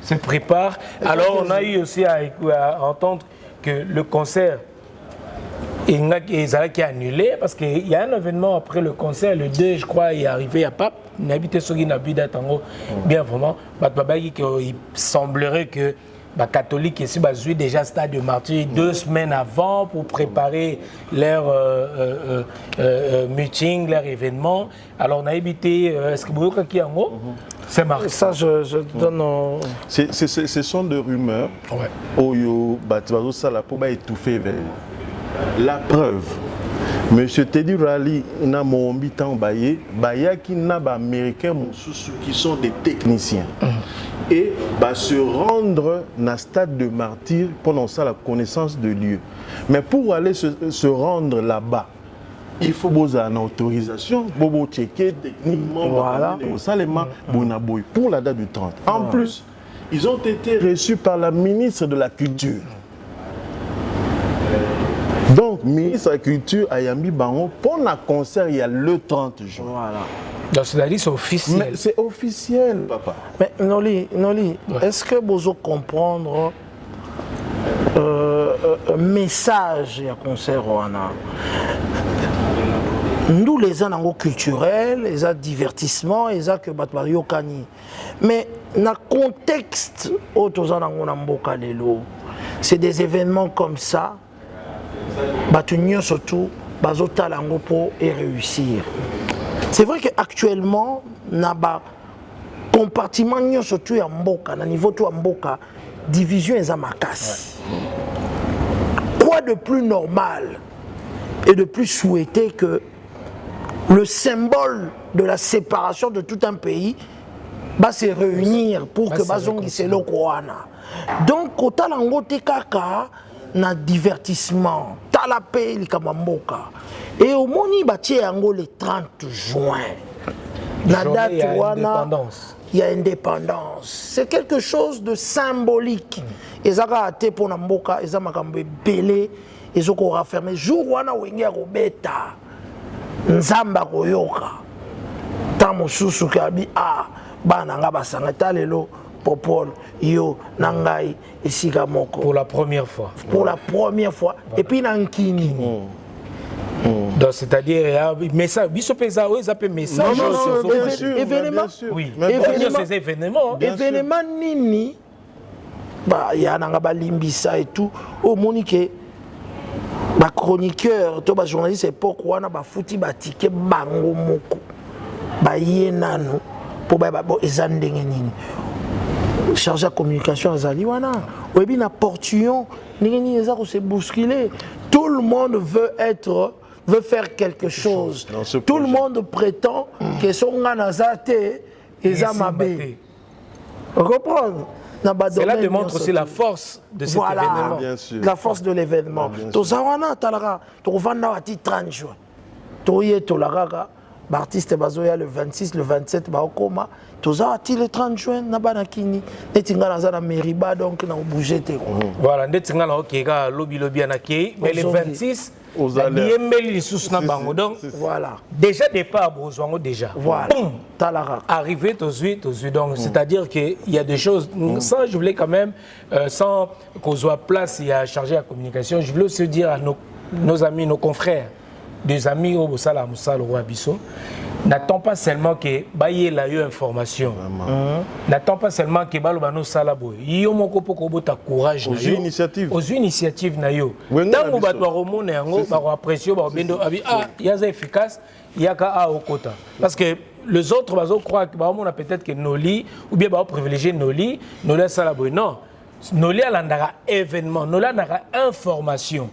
se prépare. Alors on a eu aussi à entendre que le concert qui a annulé parce qu'il y a un événement après le concert, le 2 je crois, il est arrivé à Pape, il habité sur Guinabida Tango, bien vraiment, il semblerait que les catholiques ici jouent déjà stade de Martyr 2 semaines avant pour préparer leur meeting, leur événement. Alors on a habité, est-ce que vous avez C'est marqué. Ça, je donne... Ce sont des rumeurs. Ouais. Oyo, Batibazo Salapo, va étouffer. La preuve. Monsieur Teddy Rally, na Moombi Tambaye, Bayaki n'a pas américains qui sont des techniciens. Et se rendre dans le stade de martyr pendant ça la connaissance de Dieu. Mais pour aller se rendre là-bas, il faut une autorisation, pour checker techniquement, voilà. Pour la date du 30. En plus, ils ont été reçus par la ministre de la Culture. Donc, ministre de la Culture, Ayambi Bango, pour un concert, il y a le 30 juin. Voilà. Donc, c'est-à-dire c'est officiel. Mais c'est officiel, papa. Mais Noli, est-ce que vous comprendre un message à concert nous les anangos culturels, les a divertissement, les a que batmario kani. Mais dans le contexte c'est des événements comme ça. Batunyo surtout, bazotalango pour y réussir. C'est vrai qu'actuellement, naba compartiment surtout à Mboka, na niveau tout à Mboka, division est à Makas. Quoi de plus normal et de plus souhaité que le symbole de la séparation de tout un pays va se réunir pour que Bazongi se le Kouana. Donc, au talango te kaka, na divertissement, talapé likamamboka. Et au moni batie yango le 30 juin. La date il y a indépendance. C'est quelque chose de symbolique. Et ça a été pour Namboka, et ça m'a belé, et ça a fermé. Jour où on a wengé à Robeta, Nzamba Koyoka, Tamosusu Kabi, Bananga Basangata Lelo, Popol, Yo, Nangai, et Sigamoko. Pour la première fois. Pour la première fois. Et puis Nankini. Donc, c'est-à-dire, message, ils appellent message. Non, événement. Oui, ces événements. Événement nini, il y a un limbisa et tout. Au Monique, ma chroniqueur, toi, journaliste, c'est pourquoi on a foutu un ticket bango moko. Yenano, pour ezandengeni. Chargé de communication à Zaliwana. Ou bien, na portion, nini se bousculer. Tout le monde veut faire quelque chose. Tout le monde prétend que son ganazate est Zamabé. Vous comprenez? Cela démontre aussi la force de cet événement. Bien sûr. La force de l'événement. Tozawana talara, tovanda wati 30 juin. Toye tolaraka, l'artiste bazoya le 26, le 27 baokoma. Tozawati le 30 juin nabana kini. Netinga naza na meriba donc na bouger te. Voilà, netinga na okeka lobby anake, mais le 26 donc voilà. Déjà départ besoin déjà. Voilà. Talara. Arrivé donc c'est-à-dire qu'il y a des choses. Ça je voulais quand même sans qu'on soit place et à charger la communication, je voulais aussi dire à nos amis, nos confrères, des amis au Bosala Moussa le roi Bisso. N'attends pas seulement que Baye la eu information. N'attends pas seulement que Balobano Salabo. Yo moko poko bota courage aux initiatives. Aux initiatives na yo. Tango ba doit remonter yango ba apprécier ba bendo abi yaza efficace yaka a okota. Parce que les autres bazo croient que ba on a peut-être que Noli ou bien ba privilégier Noli Salabo. Non. Noli alandara événement, Noli alandara information.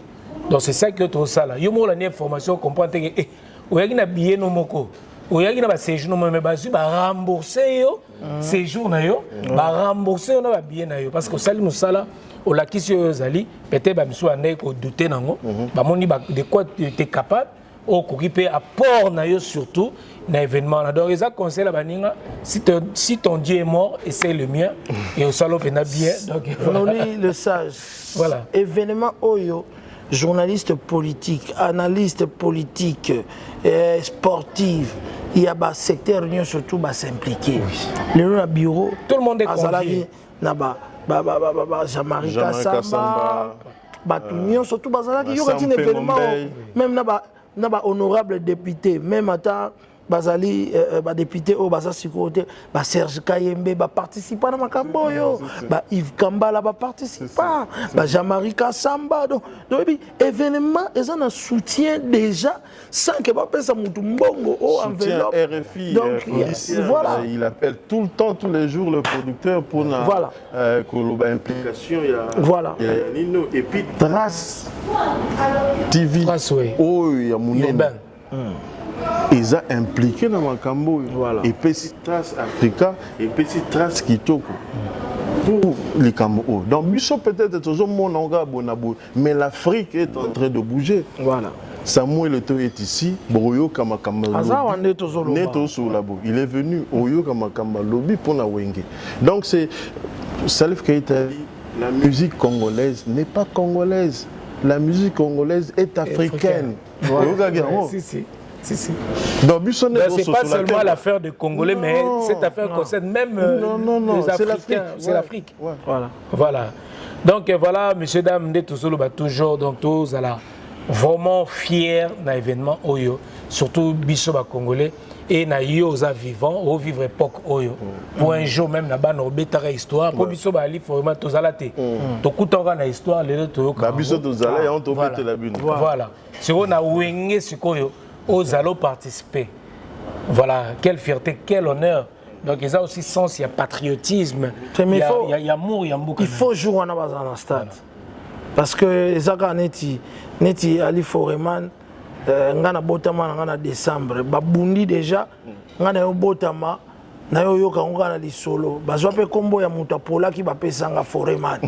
Donc c'est ça que tout ça là. Yo mo la information comprendre que oyaki na billet no moko. Oyaki na ba séjour no mais bazu ba rembourser yo séjour na yo ba rembourser na ba billet na yo parce que sali musala o la kisio zali peut-être ba miso ande ko douter nango ba moni ba de quoi tu es capable au kokipe apport na yo surtout na événement là donc ça conseil la baninga si ton Dieu est mort essaie le mien et au salon pena bien donc Noli le sage. Voilà. Événement oyo journaliste politique, analyste politique, sportif, il y a un secteur surtout s'impliquer. Le bureau, tout le monde est convié. Jean-Marie Kassamba, surtout il y a un événement, même honorable député, même bazali député au baza sécurité ba Serge Kayembe ba participer na makambo yo ba Yves Kambala ba participer ba Jean-Marie Kassamba donc événement ils ont un soutien déjà sans que ba pesa mutu mbongo au enveloppe RFI donc voilà il appelle tout le temps tous les jours le producteur pour na voilà implication il y a voilà Nino et puis Trace TV oh il y a mon ils ont impliqué dans ma cambo et puis Trace Africa et puis Trace Kitoko pour les Cameroun. Donc Bissot peut-être toujours mon anga bonabo mais l'Afrique est en train de bouger. Voilà. Samuel Eto'o est ici, Broyo Kamakamba Lobby. Il est venu Oyo Kamakamba Lobby pour la Wenge. Donc c'est Salif Keita dit la musique congolaise n'est pas congolaise. La musique congolaise est africaine. Si. Donc, c'est pas seulement l'affaire des Congolais, mais cette affaire concerne même les Africains. C'est l'Afrique. Voilà. Donc voilà, messieurs, dames, toujours donc tous à la vraiment fiers d'un événement Oyo, surtout Bissoba Congolais et na yoza vivant au vivre époque Oyo. Pour un jour même na ban obetara histoire pour Bissoba ali vraiment tous à la tête. To kutanga na histoire les to ka Bissoba tous à la on to bete la bune. Voilà. C'est on a wengé sikoyo aux allo participer. Voilà, quelle fierté, quel honneur. Donc il y a aussi sens, il y a patriotisme, il y a amour, il y a beaucoup. Il faut jouer en bas dans le stade. Parce que Zaka Neti Ali Foreman, ngana botama ngana décembre, babundi déjà, ngana botama na yo ka na lisolo bazwa pe kombo ya muta pola ki bapesanga Foreman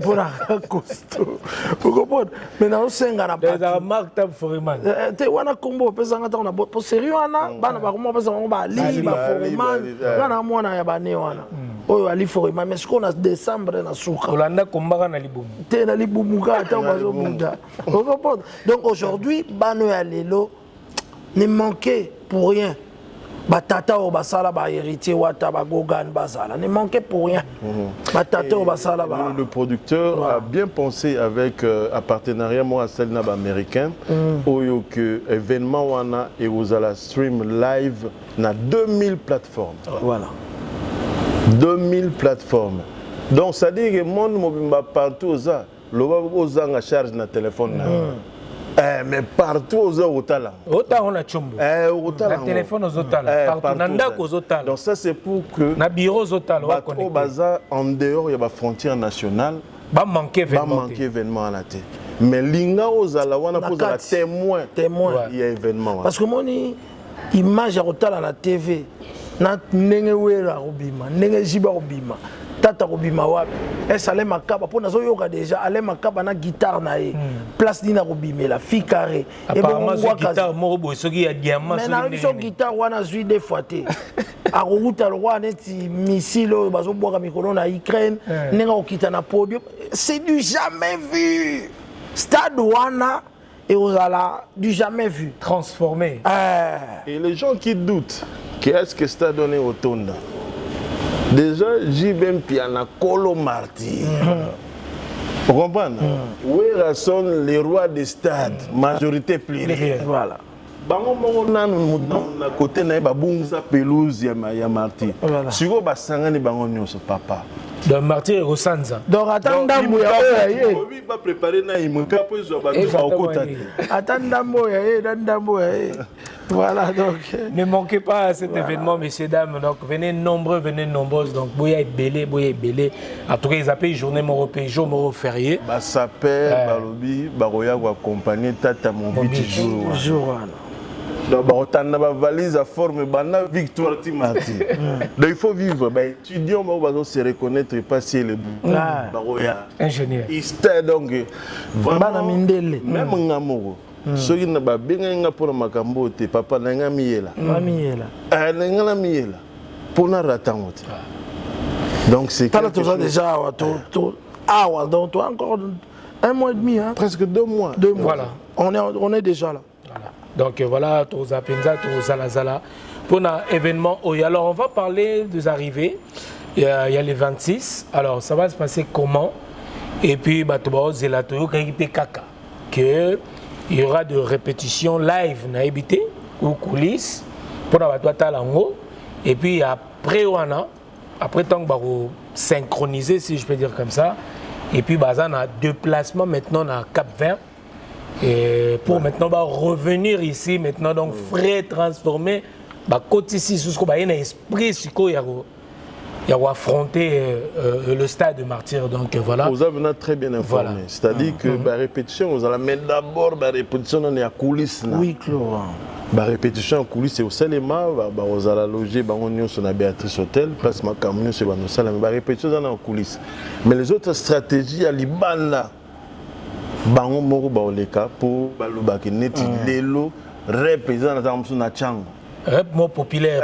pour la costo pourquoi mais na osenga na pas des marque tab Foreman te wana kombo pesanga ta na pour sérieux wana bana ba kombo pesanga ba ali ba Foreman ngana mwana ya bane wana oyo ali Foreman mais ce qu'on a décembre na suka olanda kombaka na libumu te na libumu ka ta bazo munda donc aujourd'hui bano ya lelo ne manquait pour rien. Batata au basala ba héritier wata ba gogan basala ne manquait pour rien. Batata au basala ba. Le producteur a bien pensé avec un partenariat moi Selnab américain oyo que événement wana et vous allez stream live na 2000 plateformes. Voilà. 2000 plateformes. Donc ça dit que monde mobimba partout ça loba ozanga charge na téléphone na. Mais partout aux Otala. Otala on a chombo. Otala. Le téléphone aux Otala. Partout nanda aux Otala. Donc ça c'est pour que. Na bureau aux Otala. Au bazar en dehors il y a la frontière nationale. Ba manquer événement à la tête. Mais linga aux Alawana pose la témoin. Il y a événement. Parce que mon image à Otala la TV. Na nenge wera robima, nenge jiba robima. Tata Robima wapi esale makaba po nazo yoka déjà ale makaba na guitare na ye place dina Robima la fi carré et bon guitare morobo soki ya diamant mais na so guitare wana zui des fois te a route le roi neti missile bazo boka mikolo na Ukraine nenga okita na podium c'est du jamais vu stade wana et ozala du jamais vu transformé et les gens qui doutent qu'est-ce que stade donné au Tonda. Déjà, j'ai même piana Colo Marty. Vous comprenez? Où sont les rois des stades, majorité plurielle. Voilà. Bango na côté na babunza pelouse ya Marty. Siko basangani bango nyoso papa. De Marty et Rosanza. Donc attendambo ya oya. Obi ba préparer na imuka po zo ba okota. Attendambo ya dandambo ya. Voilà donc. Ne manquez pas à cet événement, messieurs, dames. Donc venez nombreux, venez nombreuses. Donc Boya est belé. En tout cas, ils appellent journée européenne, jour moro férié. Bah ça paie, balobi, baroya ou accompagner tata mon petit jour. Donc autant na valise à forme bana victoire Timati. Donc il faut vivre. Ben étudiant va se reconnaître et passer le bout. Baroya. Ingénieur. C'était donc vraiment mindele. Même ngamoro. Soki na ba benga pour makambo te papa na nga miela. Miela. Na nga miela. Pour na ratango te. Donc c'est ça tout ça déjà donc toi encore un mois et demi hein. Presque 2 mois. 2 mois. Voilà. On est déjà là. Voilà. Donc voilà, tous à Penza, tous à la Zala pour un événement. Alors on va parler des arrivées. Il y a les 26. Alors ça va se passer comment? Et puis Batobo Zelatoyo Kaka que il y aura de répétitions live na habité ou coulisses pour la Talango. Et puis après, tant que synchroniser, si je peux dire comme ça. Et puis, on a deux placements maintenant à Cap-Vert. Et pour maintenant revenir ici, maintenant, donc frais transformé, côté ici, il y a un esprit, il y a affronter le stade de martyr. Donc voilà. Vous avez très bien informé. Voilà. C'est-à-dire que la répétition, vous allez mettre d'abord la répétition dans les coulisses. Oui, Claude. La répétition en coulisses, c'est au cinéma, vous allez loger, on sur la Béatrice Hôtel, place ma camion sur la salle, mais la répétition dans les coulisses. Mais les autres stratégies, à l'Ibana, bango moko baoleka pour balobaki neti lelo représente na chango rep mo populaire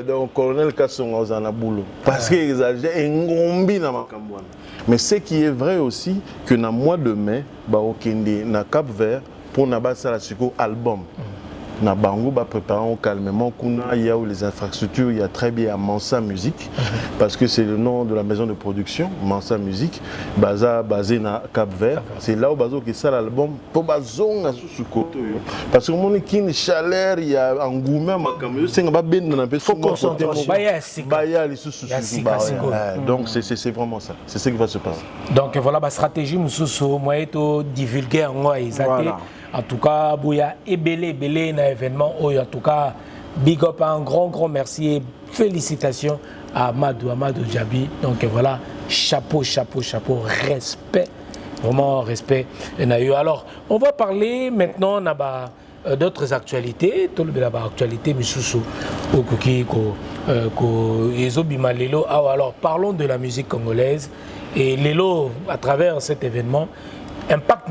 donc colonel Kassonga ozana boulot parce que exagère engombi na makambo wana. Mais ce qui est vrai aussi que na mois de mai baokende na Cap-Vert pour na basala siko album na bango ba préparant calmement kuna il y a où les infrastructures il y a très bien à Mansa Musique parce que c'est le nom de la maison de production Mansa Musique basé na Cap-Vert. C'est là où bazo qui sort l'album pour bazonga sous côté parce que mon équipe chaleur il y a engouement makambo c'est nga ba benda na faut concentration baya les sous donc c'est vraiment ça, c'est ce qui va se passer. Donc voilà la stratégie mususu moyen to divulguer en exacté. En tout cas, Bouya et Belé dans l'événement. En tout cas, big up, un grand merci et félicitations à Amadou Djabi. Donc voilà, chapeau, respect, vraiment respect. Alors, on va parler maintenant d'autres actualités. Tout le monde a actualité, alors, parlons de la musique congolaise. Et Lelo, à travers cet événement, impact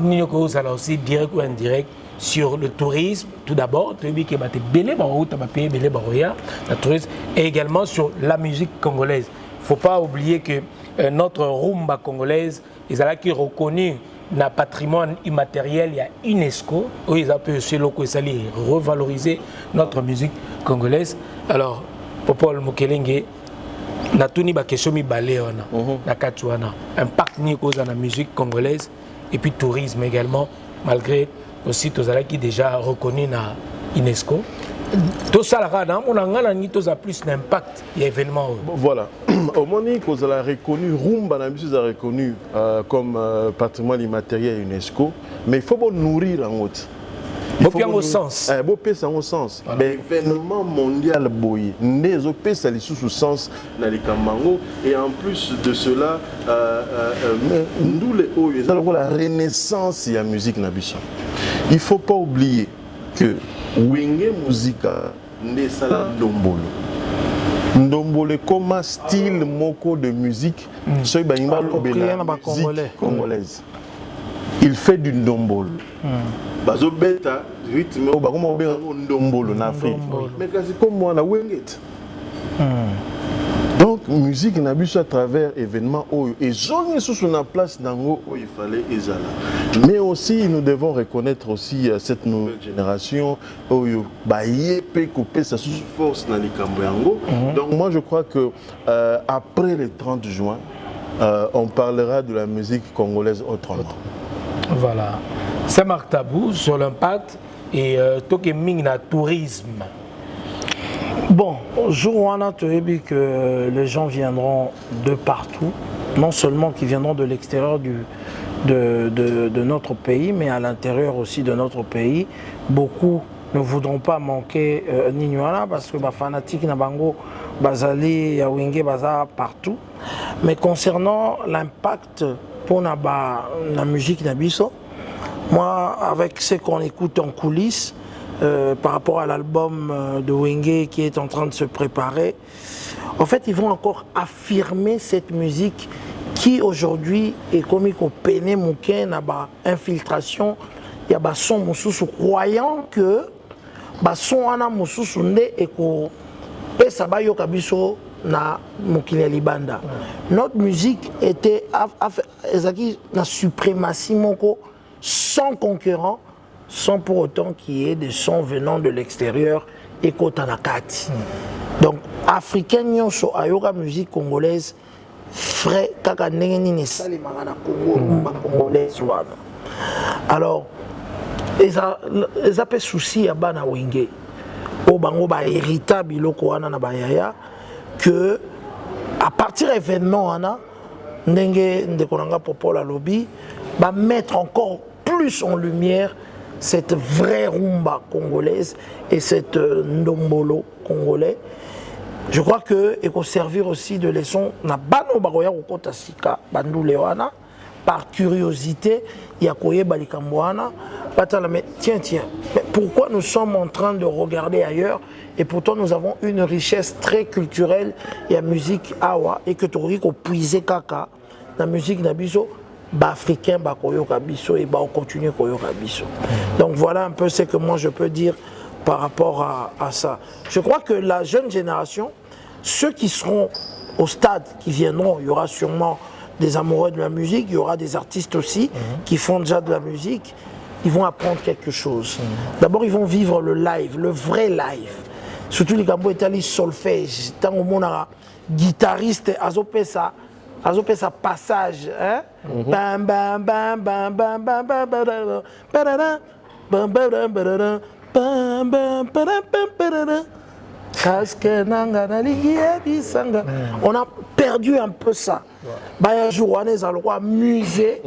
aussi direct ou indirect sur le tourisme tout d'abord, et également sur la musique congolaise. Il ne faut pas oublier que notre rumba congolaise est reconnue dans le patrimoine immatériel, il y a UNESCO, où ils appellent aussi revaloriser notre musique congolaise. Alors, Popol Mokelenge, na tuni ba question mi balé na katuana impact ni cause dans la musique congolaise et puis tourisme également malgré aussi tous qui déjà reconnu na UNESCO tout ça là on a ni tous a plus d'impact il y a événement voilà au moment où vous avez reconnu rumba na musique a reconnu comme patrimoine immatériel UNESCO mais il faut nourrir en haute. Il faut au sens. Beau pèse en sens. Mais événement mondial boy. Né au pèse à l'issue sous sens dans les Kamango et en plus de cela, nous les hauts, ils ont la renaissance de la musique nabisson. Il faut pas oublier que Wenge Musica n'est pas Ndombolo. Ndombolo comme un style moko de musique, c'est la musique congolaise. Il fait du ndombolo. Bazo beta rythme au bakoma obenga ndombolo na Afrique. Mais kasi comme moi na wenget. Donc musique na biso à travers événements oyo et zongi sous na place nango où il fallait ezala. Mais aussi nous devons reconnaître aussi cette nouvelle génération oyo ba yepé couper sa sous force na likambo yango. Donc moi je crois que après le 30 juin on parlera de la musique congolaise autrement. Voilà. C'est Marc Tabou sur l'impact et Tokeming na tourisme. Bon, jour où on a dit que les gens viendront de partout, non seulement qui viendront de l'extérieur de notre pays, mais à l'intérieur aussi de notre pays. Beaucoup ne voudront pas manquer Ninuala parce que les fanatiques Nabango, Bazali, Yawenge, Baza partout. Mais concernant l'impact pour la musique Nabiso, moi, avec ce qu'on écoute en coulisses, par rapport à l'album de Wenge qui est en train de se préparer, en fait, ils vont encore affirmer cette musique qui aujourd'hui est comme au peine mouken, na infiltration, il y a son mususu croyant que son ana mususu nde et ko pesa ba yo kabiso na mokili libanda. Notre musique était na suprématie moko sans concurrent, sans pour autant qu'il y ait des sons venant de l'extérieur et kotanakati. Donc africain nyonso ayoka musique congolaise frais kaka ndenge nini salimaka na Congo congolaise wana. Alors eza pe souci ya bana Wenge. au bango ba hérita biloko wana na bayaya que à partir événement wana ndenge ndekonanga popola lobby va mettre encore plus en lumière cette vraie rumba congolaise et cette ndombolo congolais. Je crois que il faut servir aussi de leçon na bano bakoya kokota sika bandule wana par curiosité ya koyeba likambo wana batala mais tiens mais pourquoi nous sommes en train de regarder ailleurs et pourtant nous avons une richesse très culturelle et la musique awa et que tu ko puiser kaka la musique na biso ba africain ba koyoka biso et ba continuer koyoka biso. Donc voilà un peu ce que moi je peux dire par rapport à ça. Je crois que la jeune génération, ceux qui seront au stade, qui viendront, il y aura sûrement des amoureux de la musique, il y aura des artistes aussi qui font déjà de la musique, ils vont apprendre quelque chose. D'abord, ils vont vivre le live, le vrai live. Surtout les Gambo Italie solfège, tant au monde guitariste, azopesa passage, hein? Bam bam bam bam bam bam bam bam bam bam bam on a perdu un peu ça. Un jour, on est à musée.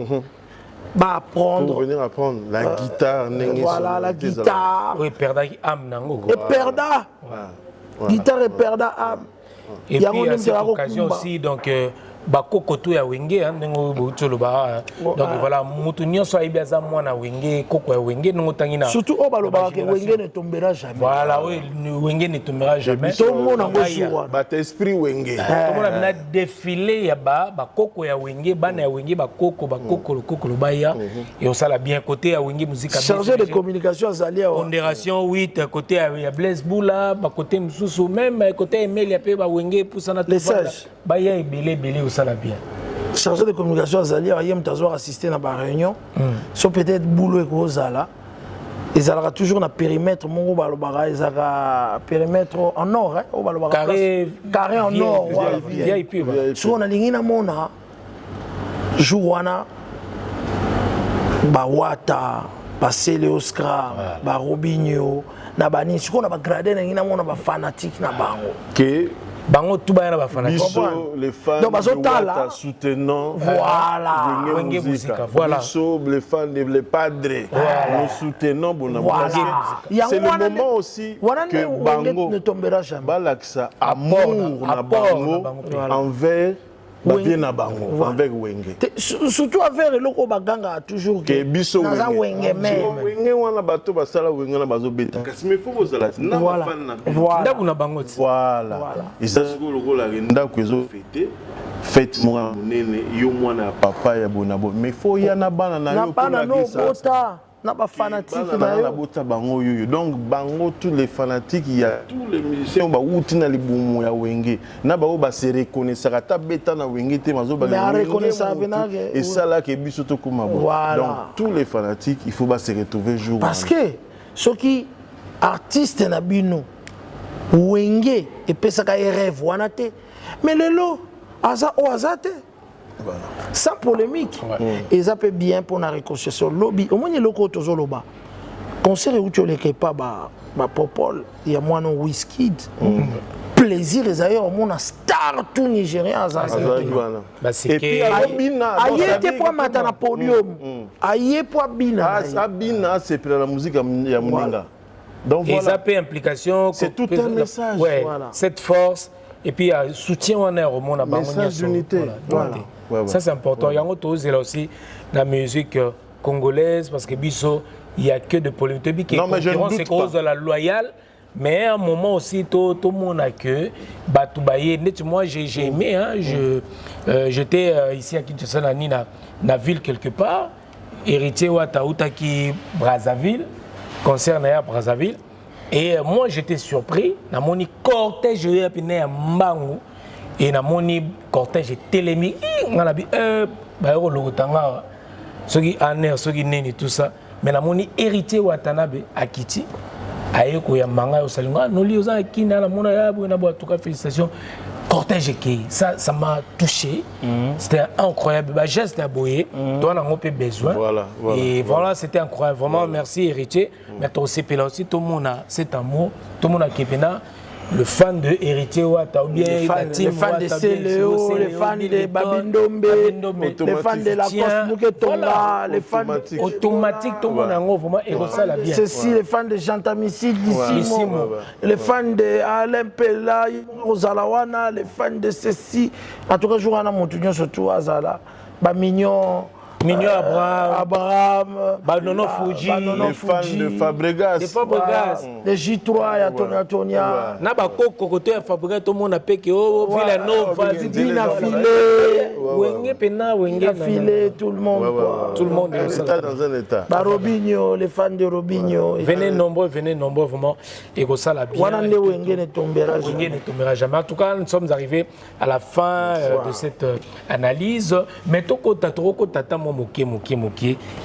Bah apprendre. Pour venir apprendre la guitare. Voilà, la guitare. Oui, perda qui âme nango. Et perda. Guitare et perda âme. Et puis à cette occasion aussi, donc bakoko to ya wenge ndenge botolo ba donc voilà mutu nyonso ayibaza mwana wenge koko ya wenge ngotangina surtout o baloba ke wenge ne tombera jamais. Voilà, oui, wenge ne tombera jamais. Tout le monde en gojoua. Bat esprit wenge. Tout le monde a défilé ya bakoko ya wenge bana ya wenge bakoko le baya et on ça la bien côté ya wenge musique chargé de communication azali pondération 8 côté ya Blaise Boula ba côté mususu même côté Emelia pe ba wenge pour ça na baya belé ça la bien. Chargé de communication Azali, il y a assisté à la réunion. So peut-être boulot et Rosala. Ils auront toujours un périmètre, mon périmètre en or, carré en or. Si on a l'ingénieur mona, Jouana, Bawata, Basile Oscar, Barobinho, Nabani, si on a gradé l'ingénieur mona, fanatique Nabango. Bango tout bana ba fanatique. Les fans de Wata soutenant voilà Wenge Musica. Voilà. Les fans les padres nous soutenons Bonamassa. C'est le moment aussi que Bango ne tombera jamais. Balaksa amour na Bango envers Baviena Bango avec Wenge. Surtout avec le loko baganga toujours que biso Wenge même. Wenge wana bato basala Wenge na bazo beta. Kasi me faut bozala na fan na. Ndako na bango. Voilà. Et ça c'est le la ndako ezo fêter. Fête moi monene yo mwana papa ya bonabo. Mais faut ya na bana na yo pour la bota. Na ba fanatique na yo bota bango yo. Donc bango tous les fanatiques il y a tous les musiciens ba wuti na libumu ya Wenge. Na ba ba se reconnaître ta beta na Wenge te mazo ba et ça là que biso to kuma bo. Donc tous les fanatiques il faut ba se retrouver jour. Parce que ceux qui artistes na bino Wenge et pesa ka rêve wana te. Mais lelo aza o azate. Voilà. Sans polémique. Et ça peut bien pour la réconciliation. Lobby, au moins il y a le côté zoloba. Concert où tu les pas ba popol, il y a moins un whisky. Plaisir les ailleurs au monde star tout nigérien ça. Et puis aïe te pour matin na podium. Aïe pour bina. Bina c'est pour la musique ya muninga. Donc voilà. Et ça peut implication c'est tout un message. Voilà. Cette force et puis soutien en air au monde à message d'unité. Voilà. Ça c'est important. Il y a aussi la musique congolaise parce que biso il y a que de polémique qui est cause de la loyale. Mais à un moment aussi tout le monde a que Batoubaye. Moi j'ai aimé hein, j'étais ici à Kinshasa dans la ville quelque part héritier Wataouta qui Brazzaville concerne à Brazzaville. Et moi j'étais surpris dans mon cortège j'ai appelé un Mbangu et dans mon cortège télémi on a dit bah le tanga ceux qui en ceux qui neni tout ça mais dans mon héritier Watanabe Akiti ayeko ya manga au salinga no li oza kina la mona ya bo na bo en tout cas félicitations cortège qui ça m'a touché. C'était incroyable. Bah, geste à Boye, toi on a un peu besoin. Et voilà, c'était incroyable. Vraiment, merci héritier. Mais toi aussi, tout le monde a cet amour, tout le monde a Kepena. Le fan de Héritier Ouattara, les fans de Céléo, les fans de Babindombe, les fans de la Cosmouke Tonga, les fans automatique, tout le monde a vraiment égossé la bien. Ceci, les fans de Jantamisid d'ici, les fans de Alain Pella, Rosalawana, les fans de ceci. En tout cas, je vois mon surtout Azala, Mignon. Mignon Abraham, Banono Fuji, les fans de Fabregas, les J3, Tonia, Naba Koko côté Fabregas, tout le monde a payé au Villanova, Dina Filé, tout le monde, tout le monde est dans un état. Robinho, les fans de Robinho, venez nombreux vraiment, et que ça la bien. Wenge ne tombera jamais. En tout cas, nous sommes arrivés à la fin de cette analyse, mais Toko Tata Moké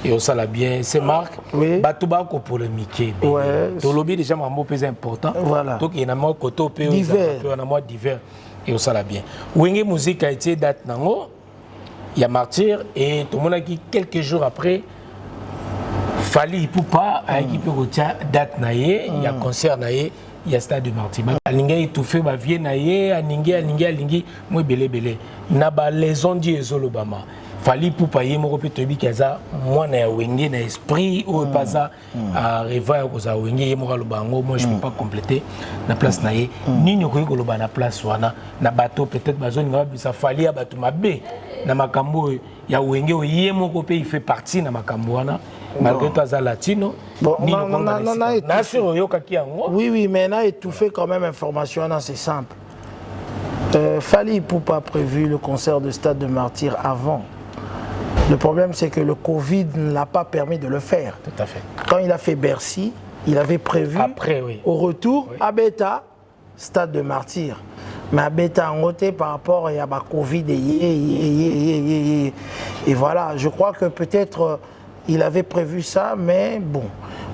et on sala bien c'est Marc Batouba ko polémique to lobby déjà mambo plus important donc il y a un côté divers et on sala bien Wenge musique a été date nango il y a Martyr et tout le monde a dit quelques jours après Fali Ipupa a équipé date naie il y a concert naie il y a stade de Martyr alinga étouffé ba vie naie alingi moi belé na ba les ondies ezolobama Fali pour payer mon repère tobi kaza moi na wenge na esprit ou pas ça à revoir ko za wenge mo lo bango moi je peux pas compléter na place na ye ni nyoko ko lo ba na place wana na bateau peut-être bazone nga bisa Fali ya bato mabe na makambo ya wenge o yemo ko pe il fait partie na makambo wana malgré toi za latino na sur yoka ki yango oui mais na étouffé quand même information là c'est simple Fali Ipupa prévu le concert de Stade de Martyr avant. Le problème, c'est que le Covid ne l'a pas permis de le faire. Tout à fait. Quand il a fait Bercy, il avait prévu au retour à Beta, Stade de Martyr. Mais à Beta en côté par rapport à la Covid et voilà, je crois que peut-être il avait prévu ça, mais bon.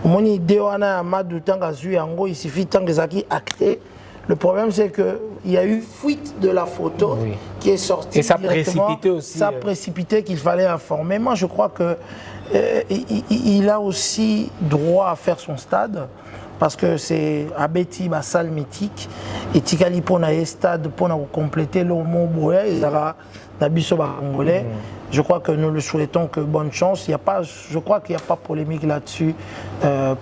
Mon idée, il suffit tant que Zaki acté. Le problème, c'est qu'il y a eu fuite de la photo qui est sortie. Et ça précipité aussi. Ça précipité qu'il fallait informer. Moi, je crois qu'il a aussi droit à faire son stade. Parce que c'est Abeti, ma salle mythique. Et Tikali pour un stade pour compléter le mot Boé, congolais. Je crois que nous le souhaitons que bonne chance. Je crois qu'il n'y a pas de polémique là-dessus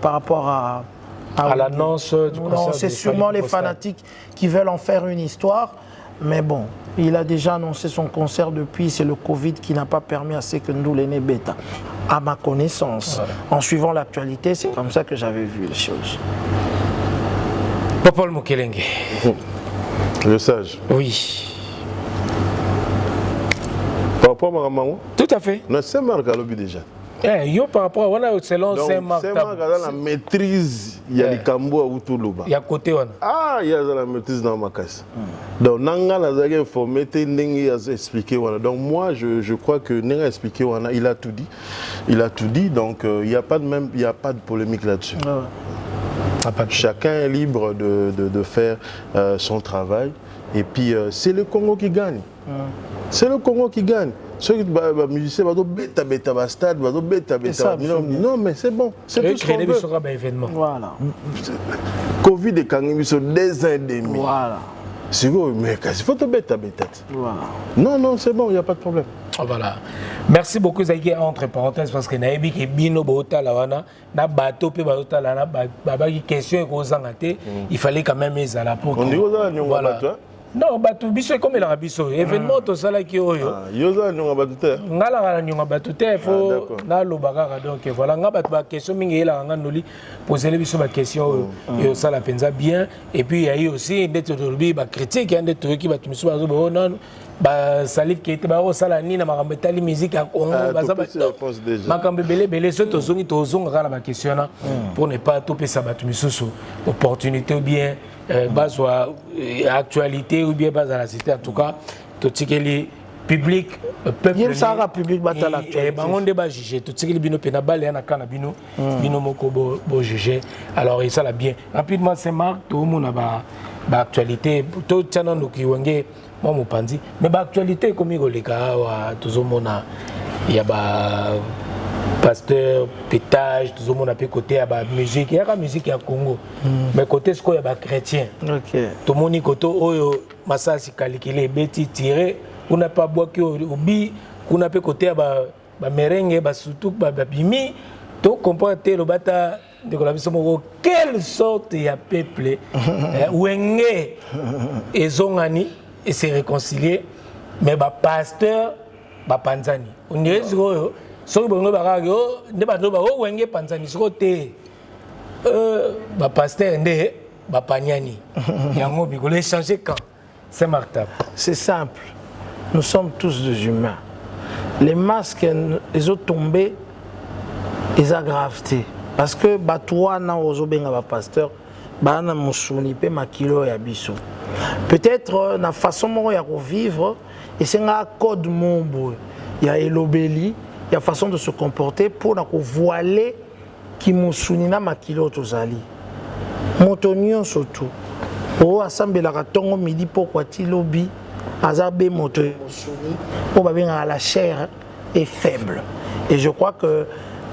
par rapport à l'annonce du concert. Non, c'est sûrement les fanatiques qui veulent en faire une histoire. Mais bon, il a déjà annoncé son concert depuis. C'est le Covid qui n'a pas permis à ce que nous l'aîné bêta. À ma connaissance, en suivant l'actualité, c'est comme ça que j'avais vu les choses. Paul Mokelenge. Le sage. Oui. Par rapport à Maman. Tout à fait. Non, c'est Marc à l'objet déjà. Yo par rapport à selon Saint-Marc, la maîtrise, il y a les Kambo à Outoulouba. Il y a côté on. Ah, il y a la maîtrise dans ma casse. Donc Nanga n'a informé, Nengi a expliqué. Donc moi, je crois que Nenga a expliqué, il a tout dit. Il a tout dit, donc il n'y a pas de polémique là-dessus. Chacun est libre de faire son travail. Et puis c'est le Congo qui gagne. C'est le Congo qui gagne. Ceux qui sont musiciens, ils vont stade, non, mais c'est bon. C'est tout ce qu'on veut. Voilà. Covid est quand même sur 2 ans et demi. Voilà. C'est bon, mais il faut te bêta. Voilà. Non, c'est bon, il n'y a pas de problème. Voilà. Merci beaucoup, Zaïki, entre parenthèses, parce que Naïbi qui est bino bota la wana, na bateau pe bota la na babaki question et cause il fallait quand même les à la pour. On dit voilà. Non, bateau biso comme il a biso. Événement tout ça là qui oyo. Yoza nyonga batute. Ngala nyonga batute faut na lobaka donc voilà nga bato ba question mingi la nga noli poser les biso ba question et ça la penza bien et puis il y a eu aussi des tolobi ba critique et des trucs qui ba tumiso ba zo non ba salif qui était ba o sala ni na makambo tali musique à Congo ba za ba makambo belé ce tozongi tozonga kala ba question na pour ne pas toper ça ba tumiso opportunité ou bien soit actualité ou bien base à la cité en tout cas tout ce qui est public peuple il sera public batala et bangonde ba juger tout ce qui est bino pena balé na kana bino moko bo juger alors et ça la bien rapidement c'est Marc tout le monde ba actualité to tchana no kiwenge moi mopanzi mais ba actualité comme koleka wa tozomona ya ba pasteur pétage tozomona pe côté ya ba musique ya ka musique ya Congo mais côté ce ya ba chrétien OK to moni koto oyo masasi kalikile beti tiré on n'a pas bois que obi on a pe côté ya ba merengue ba surtout ba bimi to comprendre le bata de la vision quelle sorte ya peuple wenge ezongani et se réconcilier mais ba pasteur ba panzani on dirait que so bongo ba yo ne ba ba wenge panzani so te ba pasteur nde ba panyani yango bi ko les changer quand c'est martable. C'est simple, nous sommes tous des humains. Les masques les ont tombés ils ont graveté parce que batouana na ozobenga ba pasteur bana musuni pe makilo ya biso peut-être na façon moko ya vivre et c'est un code mombo ya elobeli ya façon de se comporter pour na ko voiler ki musuni na makilo tozali motonio surtout o asambela katongo midi pourquoi ti lobi azabe moto musuni o babenga la chair est faible et je crois que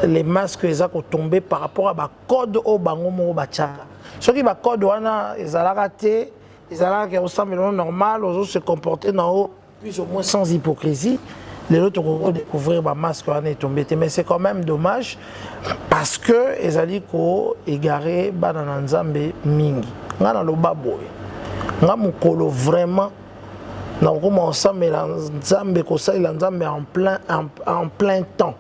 les masques ils ont tombé par rapport à ba code au bango mo ba tchaka ceux qui ba code wana ils ont raté ils ont que ressemble normal aux autres se comporter dans haut plus ou moins sans hypocrisie les autres vont découvrir ba masque wana est tombé mais c'est quand même dommage parce que ils allaient ko égarer bana nzambe mingi ngana lo baboy nga mukolo vraiment na ko ensemble la nzambe ko ça la nzambe en plein temps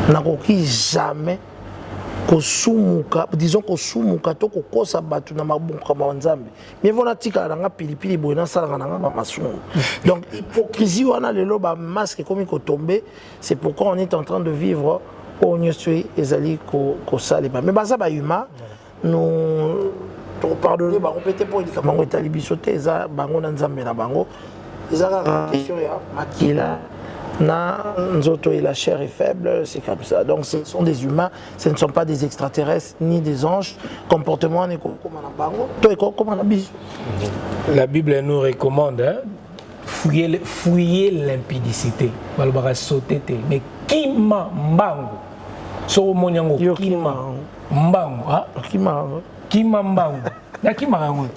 nakoki jamais kosumuka disons kosumuka to kokosa batu na mabunga ba nzambe mais vona tika na nga pilipili boye na sala na nga masumu donc hypocrisie wana lelo ba masque comme ko tomber c'est pourquoi on est en train de vivre au nyosui ezali ko saleba mais baza ba humain nous to pardonner ba répéter pour dire bango etali bisote eza bango na nzambe na bango eza question ya makila na nzoto et la chair est faible, c'est comme ça. Donc ce sont des humains, ce ne sont pas des extraterrestres ni des anges. Comportement n'est comme la Bible nous recommande fouiller l'impudicité. Mais qui m'a mbango? So monyango qui m'a mbango, ah? Qui m'a mbango? Na qui m'a mbango?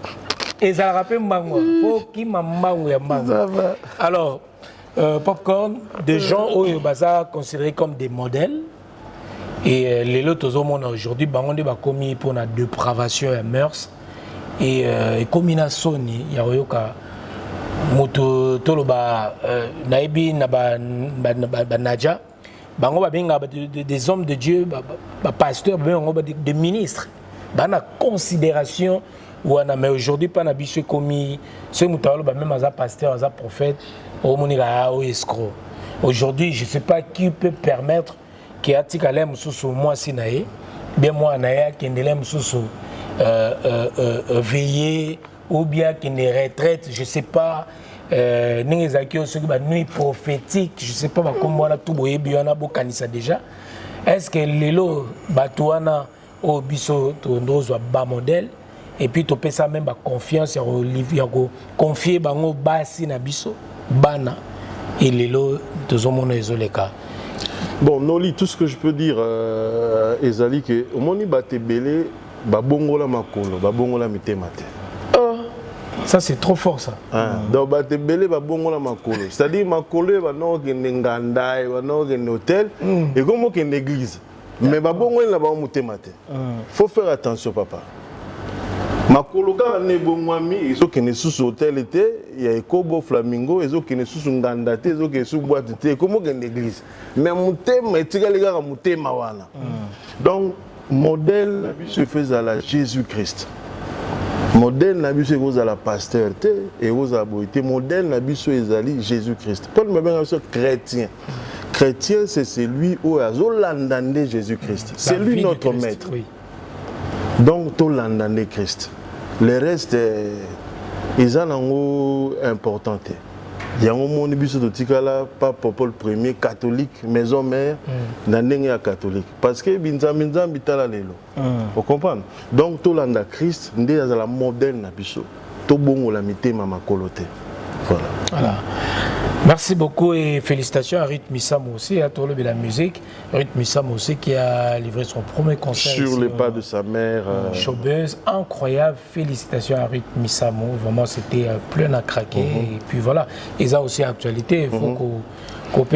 Et ça rappelle mbango. Faut qui m'a mbango ya mbango. Alors Popcorn, des gens au Baza considérés comme des modèles. Et les autres hommes aujourd'hui, on a commis pour la dépravation et mœurs. Et comme il y a Sony, il y a moto toloba naibi naba Nadja, des hommes de Dieu, pasteurs, des ministres, dans considération. Mais aujourd'hui, pas n'habitué commis, ce moutalo même as pasteur, as prophète, au moniga au escroc. Aujourd'hui, je ne sais pas qui peut permettre qu'il y ait un sous moi sinaé, bien moi naya qui ne sous veiller ou bien qui ne retraite, je ne sais pas. N'engezaki aussi que nuit prophétique, je ne sais pas comment on a tout boyé bien a bokanisa déjà. Est-ce que l'élo batouana au biso tondrozo bas modèle? Et puis tu peux ça même confiance à Olivier, confier bango basi na biso bana et lelo tozomona ezoleka. Bon, Noli, tout ce que je peux dire ezali que au moni batebele babongola makolo babongola mitemate. Ça c'est trop fort ça. Donc batebele babongola makolo, c'est-à-dire makolo ba no kende ngandai ba no kende hôtel et comme kende église. Mais babongola na ba mitemate. Faut faire attention papa. Makoloka ne bongwami ezokene sous hôtel était il y a Kobo Flamingo ezokene sous nganda te ezokene sous boîte te comme une église mais mutema etika les gars mutema wana donc modèle se fait à la Jésus-Christ modèle na biso cause à la pasteur te et cause à boité modèle na biso ezali Jésus-Christ quand me ben chrétien chrétien c'est celui où azolandande Jésus-Christ c'est lui notre maître oui. Donc, tout l'andandé Christ. Le reste, ils sont important. Il y a un moment où tikala Papa Paul Ier catholique, maison mère, nanenga catholique. Parce que binzambi bitala lelo. Vous comprenez? Donc tout l'anda Christ, ndé à la modèle na biso. Tout bon la mité mama koloté. Voilà. Merci beaucoup et félicitations à Ruth Missamo aussi, à Tolo de la musique. Ruth Missamo aussi qui a livré son premier concert sur les pas de sa mère. Showbuzz, incroyable. Félicitations à Ruth Missamo. Vraiment, c'était plein à craquer. Et puis voilà, ils ont aussi actualité. Il faut qu'on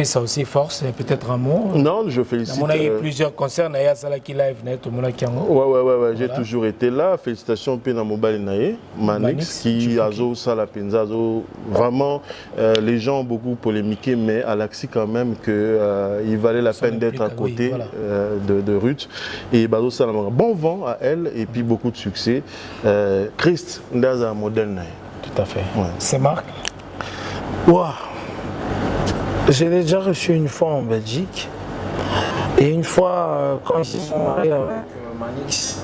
ça aussi force, peut-être un mot. Non, je félicite. On a eu plusieurs concerts, Naya Salaki Live, tout le monde qui Ouais, j'ai toujours été là. Félicitations Pena Mobile Naye, Manix, qui a Sala Penza, vraiment, les gens ont beaucoup polémiqué, mais Alaxi quand même qu'il valait la peine d'être à côté de Ruth. Et Bazo Salamara, bon vent à elle et puis beaucoup de succès. Christ, Ndaza modèle Naye. Tout à fait. Ouais. C'est Marc. Wow. J'ai déjà reçu une fois en Belgique et une fois quand ils se sont mariés avec Manix,